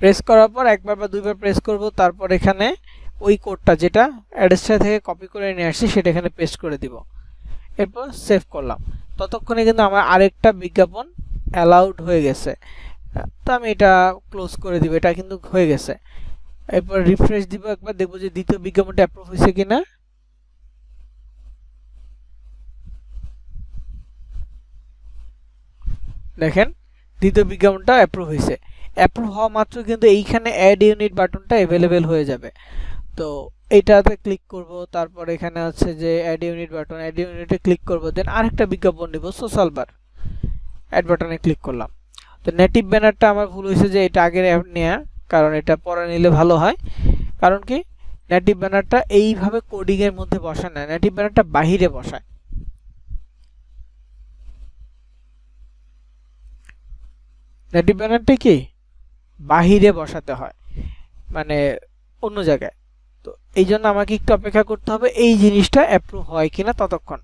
প্রেস করার পর একবার বা দুইবার প্রেস করব, তারপর এখানে ওই কোডটা যেটা অ্যাড্রেসটা থেকে কপি করে নিয়ে আসছি সেটা এখানে পেস্ট করে দিব, এরপর সেভ করলাম। ততক্ষণে কিন্তু আমার আরেকটা বিজ্ঞাপন অ্যালাউড হয়ে গেছে। তো আমি এটা ক্লোজ করে দিব, এটা কিন্তু হয়ে গেছে। এরপর রিফ্রেশ দিব একবার, দেখবো যে দ্বিতীয় বিজ্ঞাপনটা অ্যাপ্রুভ হয়েছে কিনা। দেখেন দ্বিতীয় বিজ্ঞাপনটা অ্যাপ্রুভ হয়েছে। অ্যাপ্রুভ হওয়া মাত্র কিন্তু এইখানে অ্যাড ইউনিট বাটনটা অ্যাভেলেবেল হয়ে যাবে। তো এইটাতে ক্লিক করব, তারপর এখানে আছে যে অ্যাড ইউনিট বাটন, অ্যাড ইউনিটে ক্লিক করব, দেন আরেকটা বিজ্ঞাপন নিব সোশ্যাল বার, অ্যাড বাটনে ক্লিক করলাম। তো নেটিভ ব্যানারটা আমার ভুল হয়েছে যে এটা আগে নেওয়া, কারণ এটা পরে নিলে ভালো হয়। কারণ কি, নেটিভ ব্যানারটা এইভাবে কোডিং এর মধ্যে বসায় না, নেটিভ ব্যানারটা বাহিরে বসায়। নেটিভ ব্যানারটা কি বাহিরে বসাতে হয়, মানে অন্য জায়গায়। তো এই জন্য আমাকে একটু অপেক্ষা করতে হবে এই জিনিসটা অ্যাপ্রুভ হয় কিনা ততক্ষণ।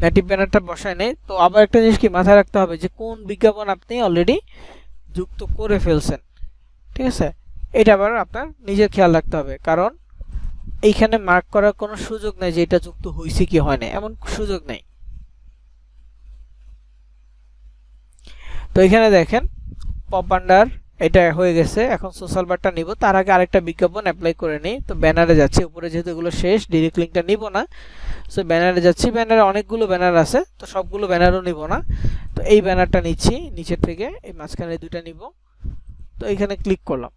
নেটিভ ব্যানারটা বসায় নেই। তো আবার একটা জিনিস কি মাথায় রাখতে হবে যে কোন বিজ্ঞাপন আপনি অলরেডি যুক্ত করে ফেলছেন, ঠিক আছে? এটা আবার আপনার নিজের খেয়াল রাখতে হবে, কারণ এইখানে মার্ক করার কোনো সুযোগ নেই যে এটা যুক্ত হয়েছে কি হয় না, এমন সুযোগ নেই। তো এখানে দেখেন পপ আন্ডার এটা হয়ে গেছে। এখন সোশ্যাল বারটা নিব, তার আগে আরেকটা বিজ্ঞাপন অ্যাপ্লাই করে নিই। তো ব্যানারে যাচ্ছি, উপরে যেহেতু এগুলো শেষ ডিরেক্ট লিঙ্কটা নিব না, সো ব্যানারে যাচ্ছি। ব্যানারে অনেকগুলো ব্যানার আছে, তো সবগুলো ব্যানারও নিব না। তো এই ব্যানারটা নিচ্ছি নিচের থেকে, এই মাঝখানে দুইটা নিব। তো এখানে ক্লিক করলাম।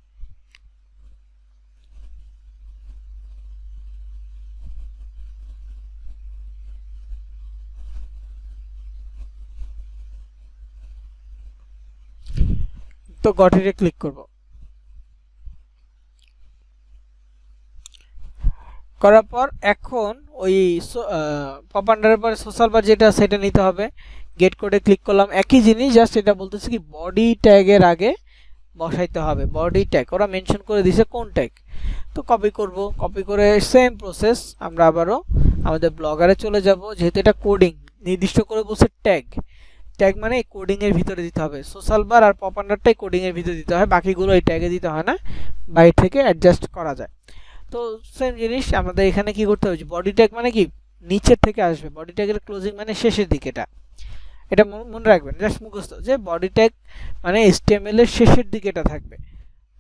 তো গটিতে ক্লিক করব, করার পর এখন ওই পপ আন্ডারের পরে সোশ্যাল বার যেটা সেটা নিতে হবে। গেট কোডে ক্লিক করলাম, একই জিনিস, জাস্ট এটা বলতেছে কি বডি ট্যাগের আগে বসাইতে হবে। বডি ট্যাগ ওরা মেনশন করে দিয়েছে কোন ট্যাগ। তো কপি করব, কপি করে সেম প্রসেস আমরা আবারও আমাদের ব্লগারে চলে যাব। যেহেতু এটা কোডিং নির্দিষ্ট করে বলছে ট্যাগ, ট্যাগ মানে এই কোডিং এর ভিতরে দিতে হবে। সোশ্যাল বার আর পপ আন্ডারটাই কোডিং এর ভিতরে দিতে হয়, বাকিগুলো এই ট্যাগে দিতে হয় না, বাইরে থেকে অ্যাডজাস্ট করা যায়। তো সেম জিনিস আমাদের এখানে কি করতে হবে, বডি ট্যাগ মানে কি নিচের থেকে আসবে, বডি ট্যাগের ক্লোজিং মানে শেষের দিকে। এটা মনে রাখবেন, জাস্ট মুখস্থ যে বডি ট্যাগ মানে HTML এর শেষের দিকে এটা থাকবে,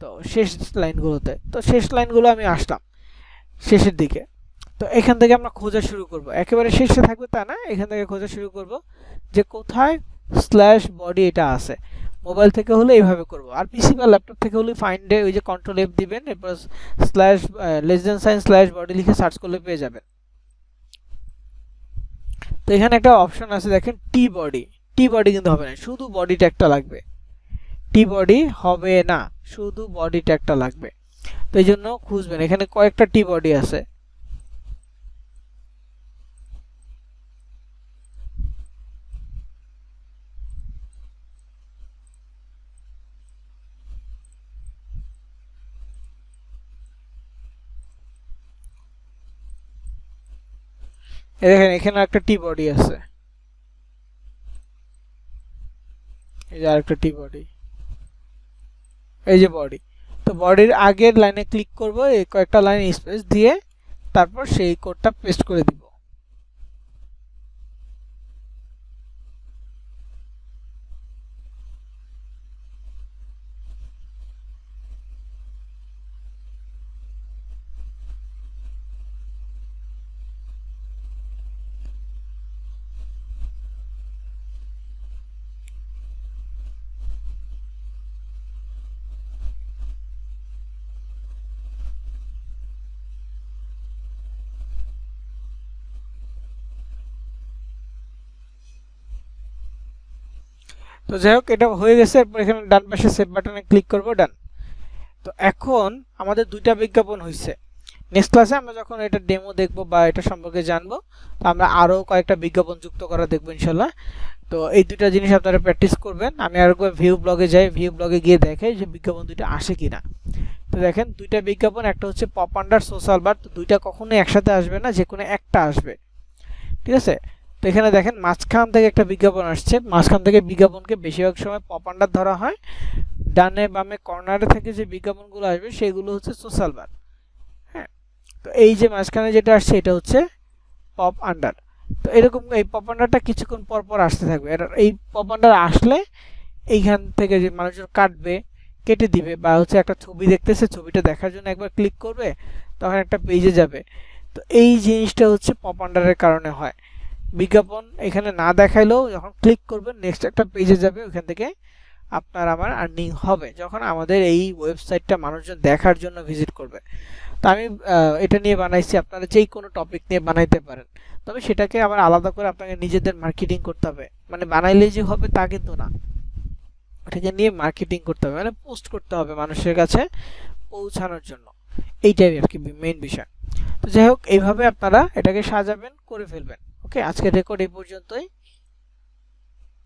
তো শেষ লাইনগুলোতে। তো শেষ লাইনগুলো আমি আসলাম শেষের দিকে। তো এখান থেকে আমরা খোঁজা শুরু করব, একেবারে শেষে থাকবে তা না, এখান থেকে খোঁজা শুরু করব যে কোথায় স্ল্যাশ বডি এটা আছে। মোবাইল থেকে হলে এইভাবে করব, আর পিসি বা ল্যাপটপ থেকে হলে ফাইন্ডে ওই যে কন্ট্রোল F দিবেন, এরপর slash less than sign slash body লিখে সার্চ করলে পেয়ে যাবেন। তো এখানে একটা অপশন আছে দেখেন টি বডি, টি বডি কিন্তু হবে না, শুধু বডি ট্যাগটা লাগবে। টি বডি হবে না, শুধু বডি ট্যাগটা লাগবে। তো এই জন্য খুঁজবেন, এখানে কয়েকটা টি বডি আছে। দেখেন এখানে একটা টি বডি আছে, এই যে আরেকটা টি বডি, এই যে বডি। তো বডির আগের লাইনে ক্লিক করব, এই কয়েকটা লাইন স্পেস দিয়ে তারপর সেই কোডটা পেস্ট করে দিব। তো যাই হোক এটা হয়ে গেছে। এরপর এখানে ডান পাশে সেভ বাটনে ক্লিক করব, ডান। তো এখন আমাদের দুইটা বিজ্ঞাপন হয়েছে। নেক্সট ক্লাসে আমরা যখন এটা ডেমো দেখব বা এটা সম্পর্কে জানবো, তো আমরা আরও কয়েকটা বিজ্ঞাপন যুক্ত করা দেখবো ইনশাল্লাহ। তো এই দুইটা জিনিস আপনারা প্র্যাকটিস করবেন। আমি আর একবার ভিউ ব্লগে যাই, ভিউ ব্লগে গিয়ে দেখে যে বিজ্ঞাপন দুইটা আসে কিনা। তো দেখেন দুইটা বিজ্ঞাপন, একটা হচ্ছে পপ আন্ডার সোশ্যাল বার। তো দুইটা কখনোই একসাথে আসবে না, যে কোনো একটা আসবে, ঠিক আছে? তো এখানে দেখেন মাঝখান থেকে একটা বিজ্ঞাপন আসছে, মাঝখান থেকে বিজ্ঞাপনকে বেশিরভাগ সময় পপ আন্ডার ধরা হয়। ডানে বামে কর্নারে থেকে যে বিজ্ঞাপনগুলো আসবে সেগুলো হচ্ছে সোশ্যাল বার। হ্যাঁ, তো এই যে মাঝখানে যেটা আসছে এটা হচ্ছে পপ আন্ডার। তো এরকম এই পপ আন্ডারটা কিছুক্ষণ পর পর আসতে থাকবে। এই পপ আন্ডার আসলে এইখান থেকে যে মানুষজন কাটবে, কেটে দিবে, বা হচ্ছে একটা ছবি দেখতেছে, ছবিটা দেখার জন্য একবার ক্লিক করবে, তখন একটা পেজে যাবে। তো এই জিনিসটা হচ্ছে পপ আন্ডারের কারণে হয়। বিজ্ঞাপন এখানে না দেখাইলেও যখন ক্লিক করবেন নেক্সট একটা পেজে যাবে, ওইখান থেকে আপনার আমার আর্নিং হবে যখন আমাদের এই ওয়েবসাইটটা মানুষজন দেখার জন্য ভিজিট করবে। তো আমি এটা নিয়ে বানাইছি, আপনারা যেই কোনো টপিক নিয়ে বানাইতে পারেন, তবে সেটাকে আবার আলাদা করে আপনাকে নিজেদের মার্কেটিং করতে হবে। মানে বানাইলে যে হবে তা কিন্তু না, ওটাকে নিয়ে মার্কেটিং করতে হবে, মানে পোস্ট করতে হবে মানুষের কাছে পৌঁছানোর জন্য। এইটাই আর কি মেইন বিষয়। তো যাই হোক, এইভাবে আপনারা এটাকে সাজাবেন, করে ফেলবেন। ওকে, আজকের রেকর্ড এই পর্যন্তই।